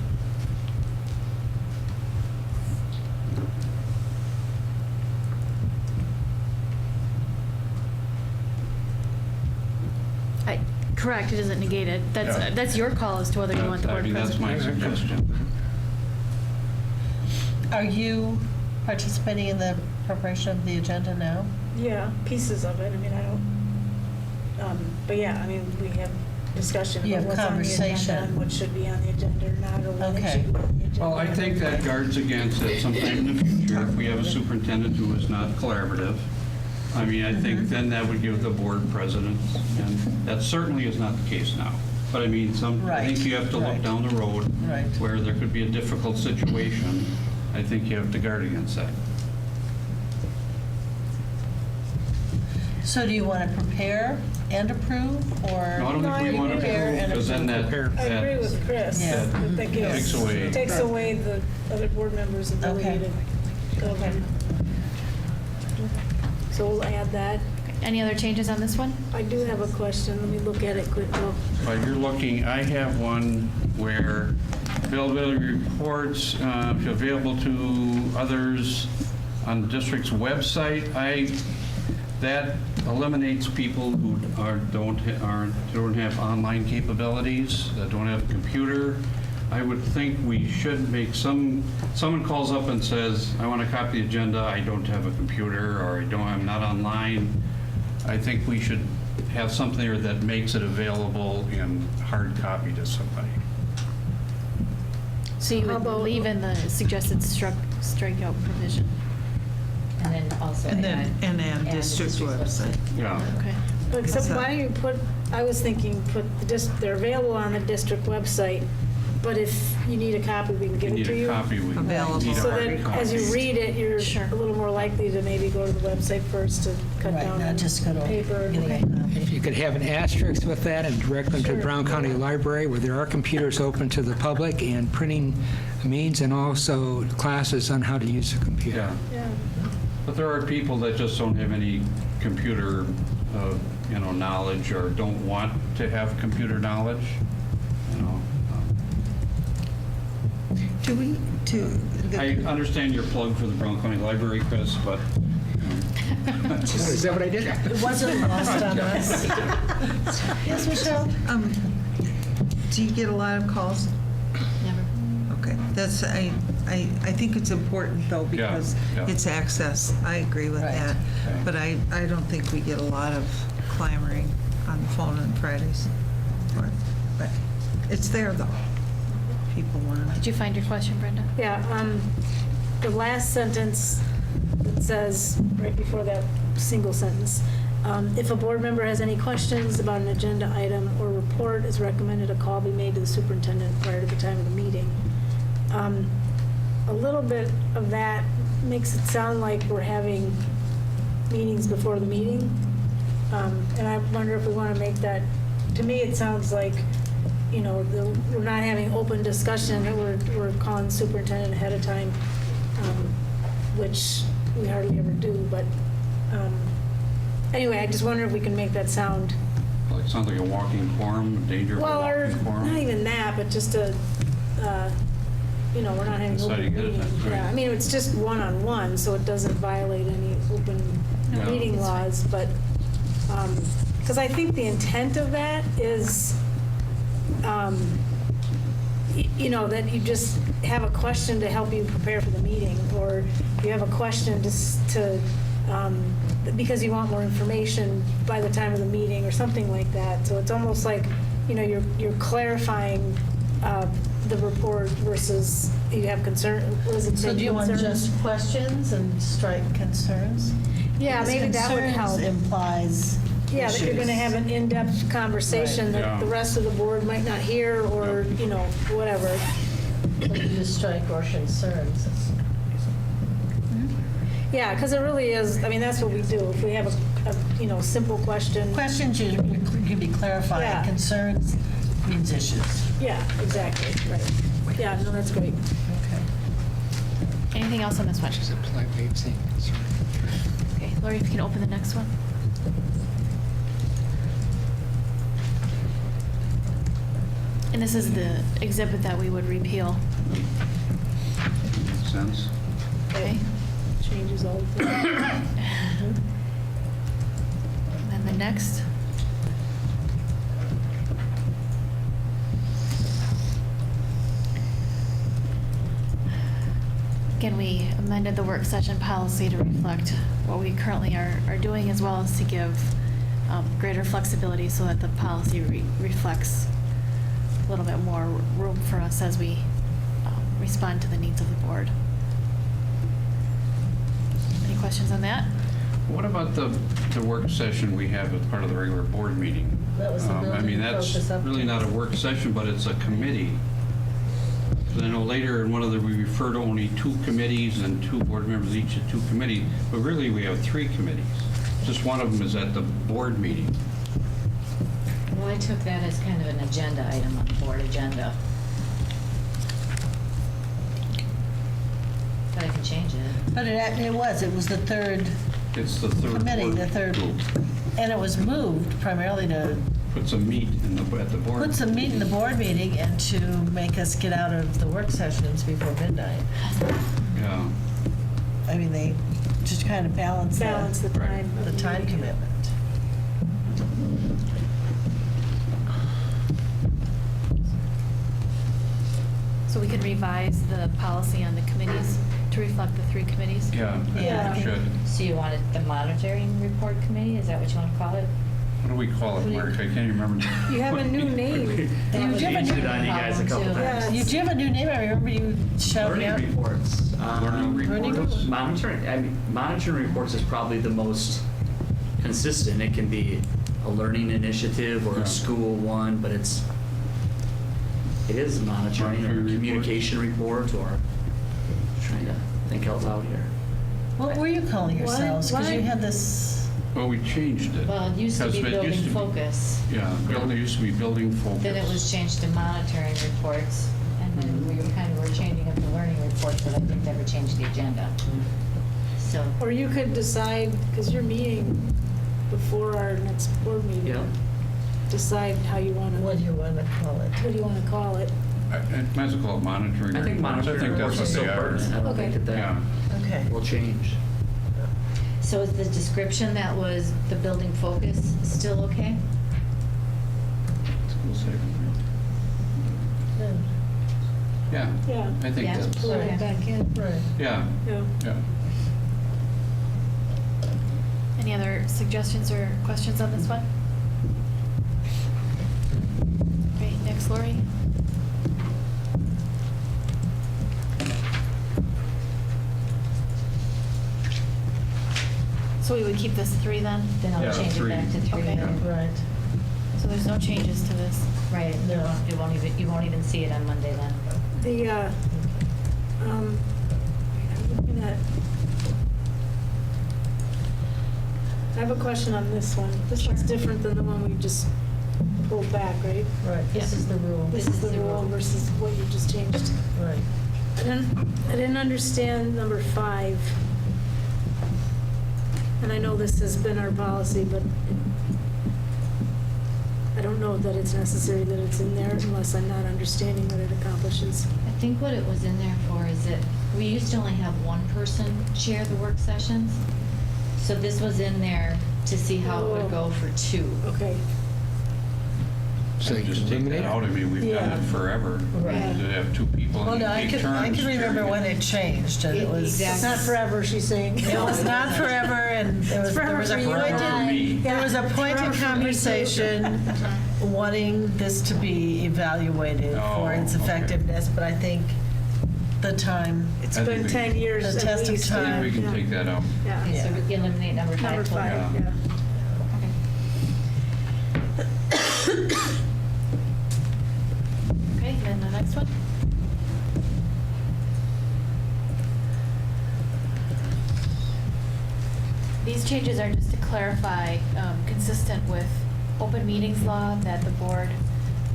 Correct, it doesn't negate it. Yeah. That's your call as to whether you want the I board mean, that's president. my suggestion. Are you participating in the preparation of the agenda now? Yeah, pieces of it. I mean, I don't. But yeah, I mean, we have discussion You about have what's on the agenda conversation. and what should be on the agenda or not, or when it Okay. should be on the agenda. Well, I think that guards against it sometime in the future, if we have a superintendent who is not collaborative. I mean, I think then that would give the board precedence, and that certainly is not the case now. But I mean, I think you have to look down the road where there could be a difficult situation. I think you have to guard against that. So do you want to prepare and approve, or? No, I don't think we want to prepare approve, and because then that, I agree with Chris. Yeah. That gives- takes away the other board members' ability Okay. to go ahead. So we'll add that. Any other changes on this one? I do have a question. Let me look at it quick. Oh, But you're looking, I have one where availability reports available to others on the district's website. That eliminates people who don't have online capabilities, that don't have a computer. I would think we should make someone calls up and says, I want to copy the agenda, I don't have a computer, or I'm not online. I think we should have something there that makes it available in hard copy to somebody. So you would leave in the suggested strikeout provision? And then also And add the district website. Yeah. Okay. Except why don't you put, I was thinking, they're available on the district website, but if you need a copy, we can give it to you. Need a copy, we need a So hard that copy. as you read it, you're a little more likely to maybe go to the website first to cut down on paper. If you could have an asterisk with that and direct them to the Brown County Library, where there are computers open to the public and printing means, and also classes on how to use a computer. Yeah. But there are people that just don't have any computer, knowledge, or don't want to have computer knowledge, Do we, I understand your plug for the Brown County Library, Chris, but. Is that what I did? It wasn't lost on us. Yes, Michelle? Do you get a lot of calls? Never. Okay, that's, I think it's important though, because yeah. it's access. I agree with that. Okay. But I don't think we get a lot of clamoring on the phone on Fridays. But it's there though. People want it. Did you find your question, Brenda? Yeah, the last sentence that says, right before that single sentence, if a board member has any questions about an agenda item or report, it's recommended a call be made to the superintendent prior to the time of the meeting. A little bit of that makes it sound like we're having meetings before the meeting. And I wonder if we want to make that, to me, it sounds like, we're not having open discussion, we're calling superintendent ahead of time, which we hardly ever do, but anyway, I just wonder if we can make that sound. Well, it sounds like a walking quorum, danger of a Well, or walking quorum. not even that, but just we're not having Deciding open ahead of meeting. time, right. Yeah, I mean, it's just one-on-one, so it doesn't violate any open No. meeting laws, but, because I think the intent of that is, that you just have a question to help you prepare for the meeting, or you have a question because you want more information by the time of the meeting, or something like that. So it's almost like, you're clarifying the report versus you have concern. What does it say? So do you want Concerns? just questions and strike concerns? Yeah, Because maybe that would help. concerns implies Yeah, that you're going to issues. have an in-depth conversation Right. that Yeah. the rest of the board might not hear, or, whatever. Or you just strike or concerns. Yeah, because it really is, I mean, that's what we do. If we have a simple question. Questions you can be clarified. Yeah. Concerns means issues. Yeah, exactly, right. Yeah, no, that's great. Okay. Anything else on this one? Just a polite way of saying concern. Okay, Lori, if you can open the next one. And this is the exhibit that we would repeal. Makes sense. Okay. Changes all the time. And then the next. Again, we amended the work session policy to reflect what we currently are doing, as well as to give greater flexibility so that the policy reflects a little bit more room for us as we respond to the needs of the board. Any questions on that? What about the work session we have as part of the regular board meeting? That was the I building mean, that's focus update. really not a work session, but it's a committee. 'Cause I know later in one of the, we refer to only 2 committees and 2 board members each of 2 committees, but really we have 3 committees. Just one of them is at the board meeting. Well, I took that as kind of an agenda item on the board agenda. But I can change it. But it was the third It's the third committee, board the third, group. and it was moved primarily to Put some meat at the board. put some meat in the board meeting and to make us get out of the work sessions before midnight. Yeah. I mean, they just kind of balance the time. the time commitment. So we can revise the policy on the committees to reflect the 3 committees? Yeah, I think we should. So you want it the monitoring report committee? Is that what you want to call it? What do we call it, Mark? I can't remember. You have a new name. You Changed it on you guys a couple times. You do have a new name. I remember you shouting out. Learning reports. Learning reports? Monitoring reports is probably the most consistent. It can be a learning initiative or Yeah. a school one, but it is monitoring or Monitoring communication report or trying to think out loud here. What were you calling yourselves? Because you had this. Well, we changed it. Well, it used to be Because it building focus. Yeah, it used to be building focus. Then it was changed to monitoring reports, and then we were changing up the learning reports, but I think never changed the agenda. So, Or you could decide, because you're meeting before our next board meeting. Yeah. Decide how you want to. What do you want to call it? What do you want to call it? I might as well call it monitoring I think reports. monitoring I think reports that's is what still they are. pertinent. I don't think that Yeah. Okay. will change. so is the description that was the building focus still okay? School safety. Yeah, Yeah. I think Yeah. that's, Pull it back in. Right. yeah, Yeah. yeah. Any other suggestions or questions on this one? Great, next, Lori. So we would keep this 3 then? Then I'll Yeah, change it 3. back to 3 Okay. then. Right. So there's no changes to this? Right, you won't even see it on Monday then. The, I'm looking at, I have a question on this one. This one's different than the one we just pulled back, right? Right. This is the rule. This is the rule versus what you just changed. Right. I didn't understand number 5. And I know this has been our policy, but I don't know that it's necessary that it's in there unless I'm not understanding what it accomplishes. I think what it was in there for is that we used to only have one person chair the work sessions. So this was in there to see how it would go for 2. Okay. So just take that out. I mean, we've done it forever. Right. To have 2 people Well, and no, you I take can turns. remember chairing when it changed, and it was. It's not forever, she's saying. It was not forever, and there was a forever for you. pointed, there was a pointed Forever for me, too. conversation wanting this to be evaluated for its Oh, okay. effectiveness, but I think the time. It's I been think 10 years The at test of least. I time. think we can take that out. Yeah. So we can eliminate number 5. Number 5, Yeah. yeah. Okay, then the next one. These changes are just to clarify, consistent with open meetings law, that the board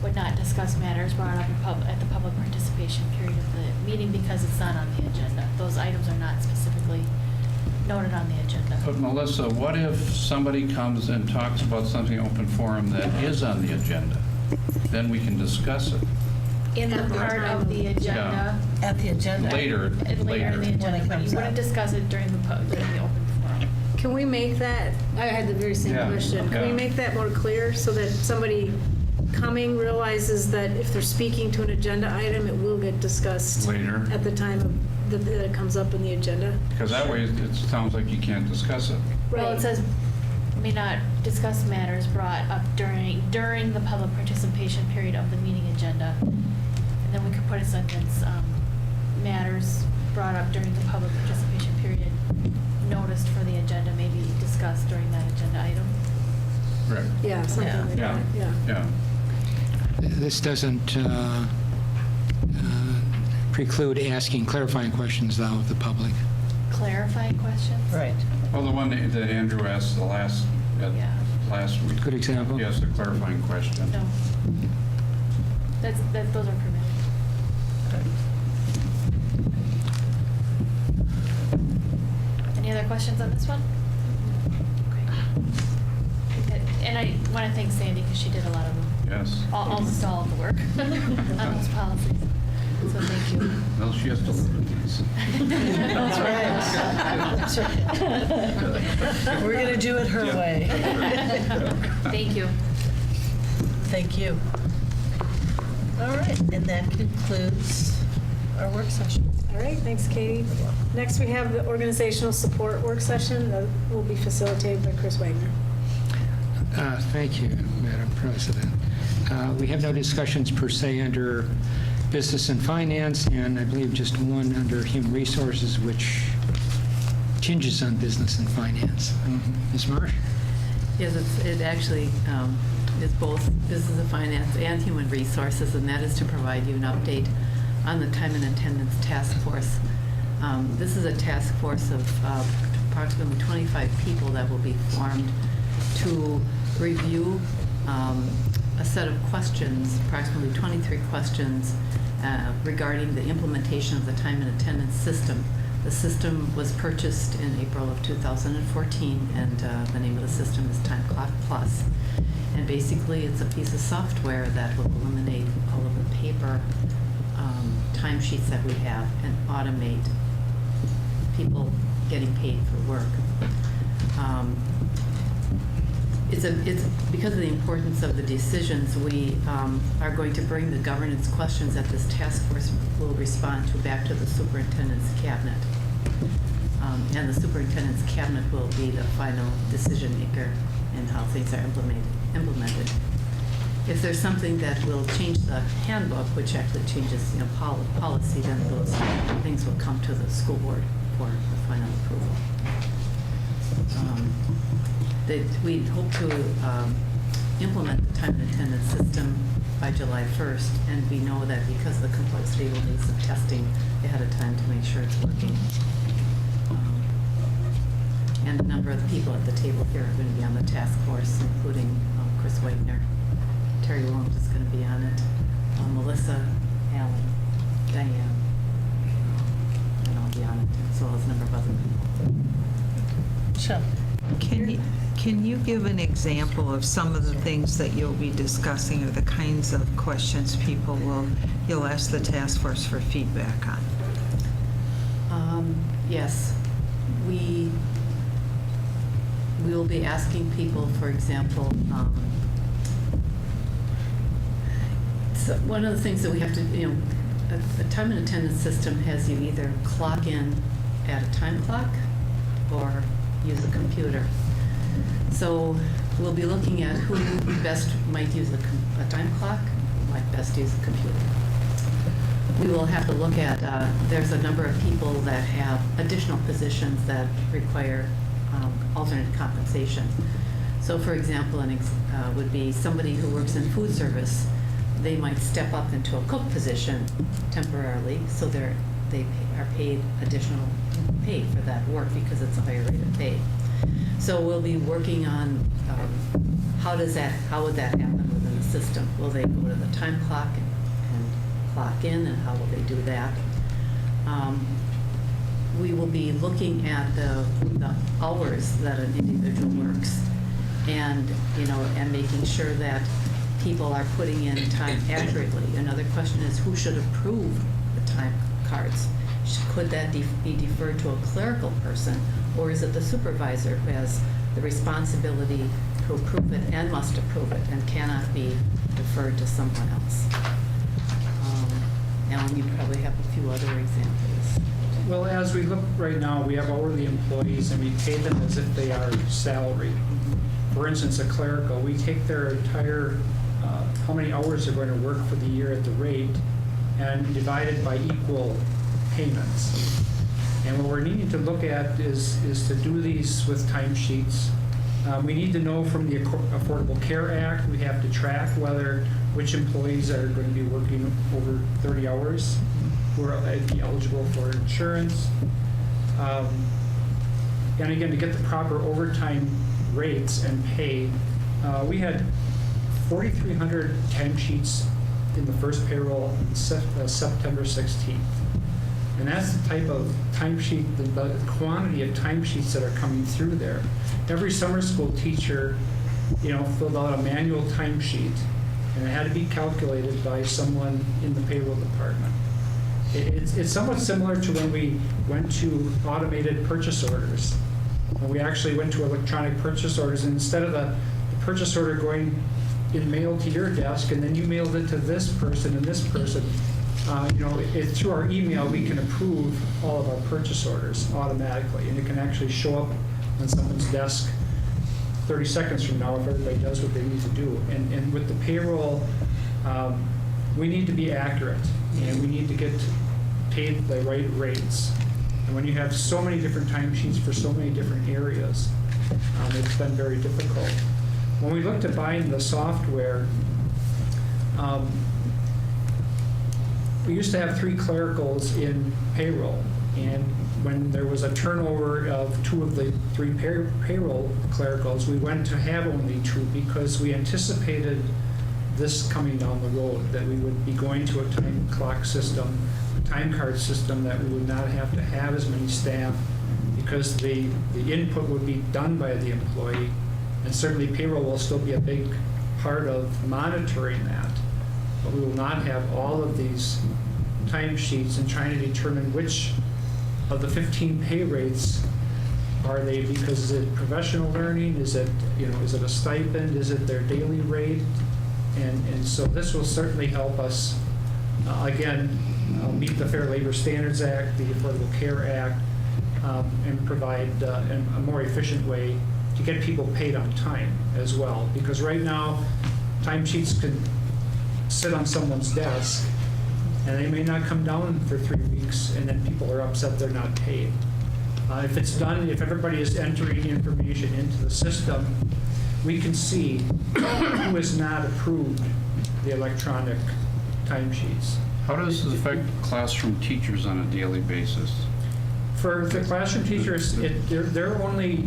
would not discuss matters brought up at the public participation period of the meeting because it's not on the agenda. Those items are not specifically noted on the agenda. But Melissa, what if somebody comes and talks about something open forum that is on the agenda? Then we can discuss it. In the part of the agenda. At the agenda. Later, Later in the When it agenda, but comes you up. wouldn't discuss it during the open forum. Can we make that, I had the very same Yeah, question. Can we yeah. make that more clear so that somebody coming realizes that if they're speaking to an agenda item, it will get discussed Later. at the time that it comes up in the agenda? Because that way it sounds like you can't discuss it. Well, it says may not discuss matters brought up during the public participation period of the meeting agenda. And then we could put a sentence, matters brought up during the public participation period noticed for the agenda may be discussed during that agenda item. Right. Yeah, something like Yeah, that, yeah. This doesn't preclude asking clarifying questions, though, of the public. Clarifying questions? Right. Well, the one that Andrew asked last week. Good example. He asked a clarifying question. No. Those are permitted. Any other questions on this one? Okay. And I want to thank Sandy because she did a lot of them. Yes. Almost all of the work on those policies. So thank you. Well, she has to live with these. That's right. That's right. We're going to do it her way. Thank you. Thank you. All right, and that concludes our work session. All right, thanks, Katie. Next, we have the organizational support work session that will be facilitated by Chris Wagner. Thank you, Madam President. We have no discussions per se under Business and Finance, and I believe just one under Human Resources, which hinges on Business and Finance. Ms. Marsh? Yes, it actually is both Business and Finance and Human Resources, and that is to provide you an update on the Time and Attendance Task Force. This is a task force of approximately 25 people that will be formed to review a set of questions, approximately 23 questions, regarding the implementation of the time and attendance system. The system was purchased in April of 2014, and the name of the system is Time Clock Plus. And basically, it's a piece of software that will eliminate all of the paper timesheets that we have and automate people getting paid for work. It's because of the importance of the decisions, we are going to bring the governance questions that this task force will respond to back to the superintendent's cabinet. And the superintendent's cabinet will be the final decision maker in how things are implemented. If there's something that will change the handbook, which actually changes, policy, then those things will come to the school board for the final approval. We hope to implement the time and attendance system by July 1st, and we know that because of the complexity, we'll need some testing ahead of time to make sure it's working. And a number of the people at the table here are going to be on the task force, including Chris Wagner. Terry Williams is going to be on it. Melissa, Alan, Diane, and I'll be on it, as well as a number of other people. Sure. Can you give an example of some of the things that you'll be discussing or the kinds of questions you'll ask the task force for feedback on? Yes. We will be asking people, for example, so one of the things that we have to, a time and attendance system has you either clock in at a time clock or use a computer. So we'll be looking at who best might use a time clock, who might best use a computer. We will have to look at, there's a number of people that have additional positions that require alternate compensation. So for example, would be somebody who works in food service. They might step up into a cook position temporarily, so they are paid additional pay for that work because it's a higher rate of pay. So we'll be working on how would that happen within the system? Will they go to the time clock and clock in, and how will they do that? We will be looking at the hours that an individual works, and making sure that people are putting in time accurately. Another question is who should approve the time cards? Could that be deferred to a clerical person, or is it the supervisor who has the responsibility to approve it and must approve it and cannot be deferred to someone else? And John, you probably have a few other examples. Well, as we look right now, we have hourly employees and we pay them as if they are salaried. For instance, a clerical, we take their entire, how many hours they're going to work for the year at the rate and divide it by equal payments. And what we're needing to look at is to do these with timesheets. We need to know from the Affordable Care Act, we have to track which employees are going to be working over 30 hours, who are be eligible for insurance. And again, to get the proper overtime rates and pay, we had 4,300 timesheets in the first payroll on September 16th. And that's the type of timesheet, the quantity of timesheets that are coming through there. Every summer school teacher, filled out a manual timesheet, and it had to be calculated by someone in the payroll department. It's somewhat similar to when we went to automated purchase orders. When we actually went to electronic purchase orders, and instead of the purchase order going in mail to your desk, and then you mailed it to this person and this person, through our email, we can approve all of our purchase orders automatically, and it can actually show up on someone's desk 30 seconds from now if everybody does what they need to do. And with the payroll, we need to be accurate, and we need to get paid the right rates. And when you have so many different timesheets for so many different areas, it's been very difficult. When we looked at buying the software, we used to have 3 clericals in payroll, and when there was a turnover of 2 of the 3 payroll clericals, we went to have only 2 because we anticipated this coming down the road, that we would be going to a time clock system, a time card system, that we would not have to have as many staff because the input would be done by the employee, and certainly payroll will still be a big part of monitoring that. But we will not have all of these timesheets and trying to determine which of the 15 pay rates are they, because is it professional learning, is it a stipend, is it their daily rate? And so this will certainly help us, again, meet the Fair Labor Standards Act, the Affordable Care Act, and provide a more efficient way to get people paid on time as well. Because right now, timesheets can sit on someone's desk, and they may not come down for 3 weeks, and then people are upset they're not paid. If it's done, if everybody is entering information into the system, we can see who has not approved the electronic timesheets. How does this affect classroom teachers on a daily basis? For the classroom teachers, they're only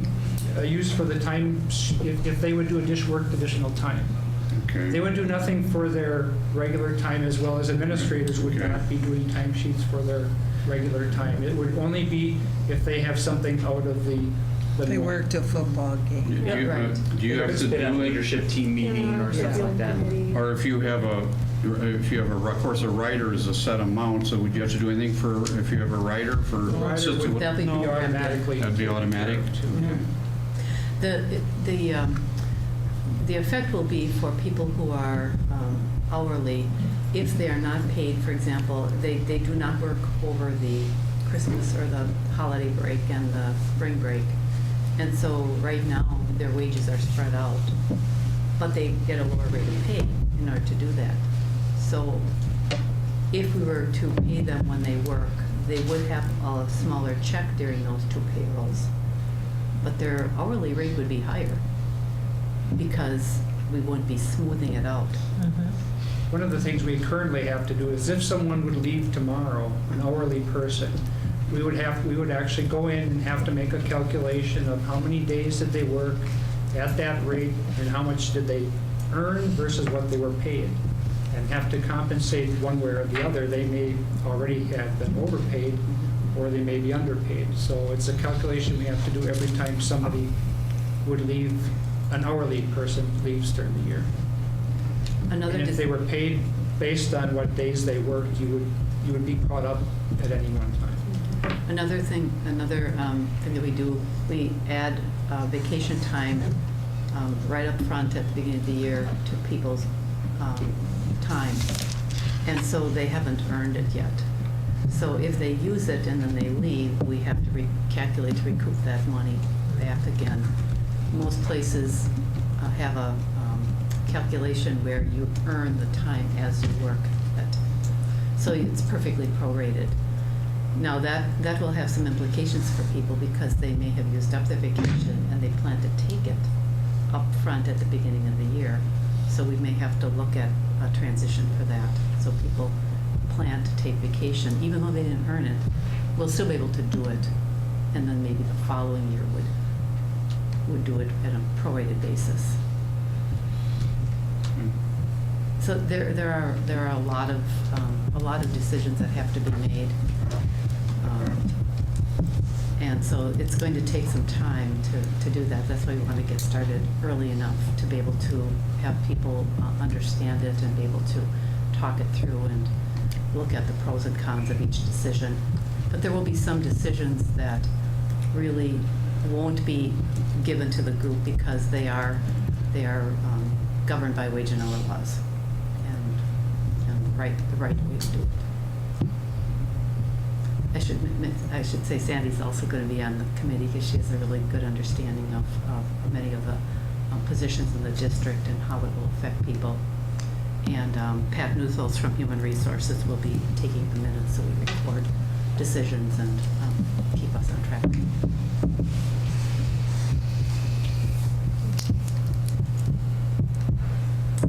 used for the time, if they would do additional time. Okay. They would do nothing for their regular time, as well as administrators would not be doing timesheets for their regular time. It would only be if they have something out of the They worked a football game. Do you have to do a leadership team meeting or something like that? Or if you have a course, a writer is a set amount, so would you have to do anything for, if you have a writer for? That'd be automatically. That'd be automatic? The effect will be for people who are hourly, if they are not paid, for example, they do not work over the Christmas or the holiday break and the spring break. And so right now, their wages are spread out, but they get a lower rate of pay in order to do that. So if we were to pay them when they work, they would have a smaller check during those 2 payrolls, but their hourly rate would be higher because we wouldn't be smoothing it out. One of the things we currently have to do is if someone would leave tomorrow, an hourly person, we would actually go in and have to make a calculation of how many days did they work at that rate and how much did they earn versus what they were paid, and have to compensate one way or the other. They may already have been overpaid or they may be underpaid. So it's a calculation we have to do every time somebody would leave, an hourly person leaves during the year. And if they were paid based on what days they worked, you would be caught up at any one time. Another thing that we do, we add vacation time right up front at the beginning of the year to people's time. and so they haven't earned it yet. So if they use it and then they leave, we have to recalculate to recoup that money back again. Most places have a calculation where you earn the time as you work it. So it's perfectly prorated. Now that will have some implications for people because they may have used up their vacation and they plan to take it up front at the beginning of the year. So we may have to look at a transition for that. So people plan to take vacation, even though they didn't earn it, we'll still be able to do it. And then maybe the following year would do it at a prorated basis. So there are a lot of decisions that have to be made, and so it's going to take some time to do that. That's why we want to get started early enough to be able to have people understand it and be able to talk it through and look at the pros and cons of each decision. But there will be some decisions that really won't be given to the group because they are governed by wage and hour laws. The right way to do it. I should say Sandy's also going to be on the committee because she has a really good understanding of many of the positions in the district and how it will affect people. And Pat Nuthels from Human Resources will be taking the minutes so we record decisions and keep us on track.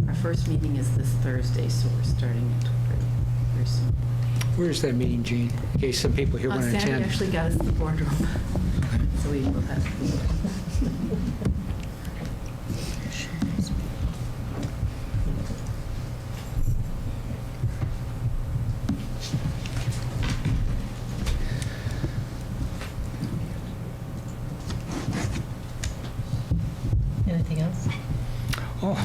Our first meeting is this Thursday, so we're starting it very soon. Where's that meeting, Jean? In case some people here want to Sandy attend. actually got us the boardroom, so we will have. Anything else? Oh.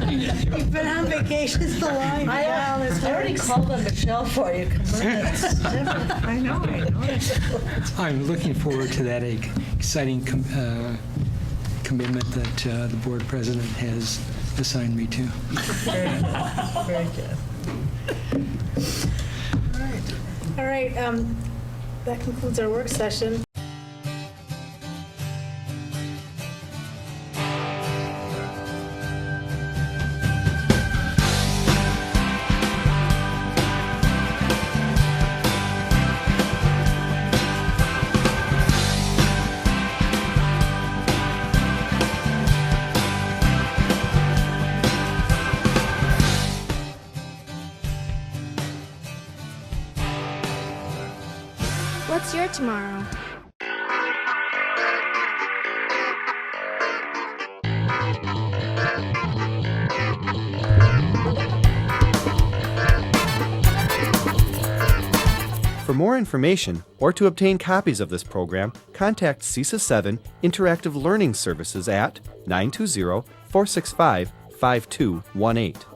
You've been on vacation so long. I already called on Michelle for you. I know. I'm looking forward to that exciting commitment that the board president has assigned me to. Very good. All right, that concludes our work session. What's your tomorrow? For more information or to obtain copies of this program, contact CISA 7 Interactive Learning Services at 920-465-5218.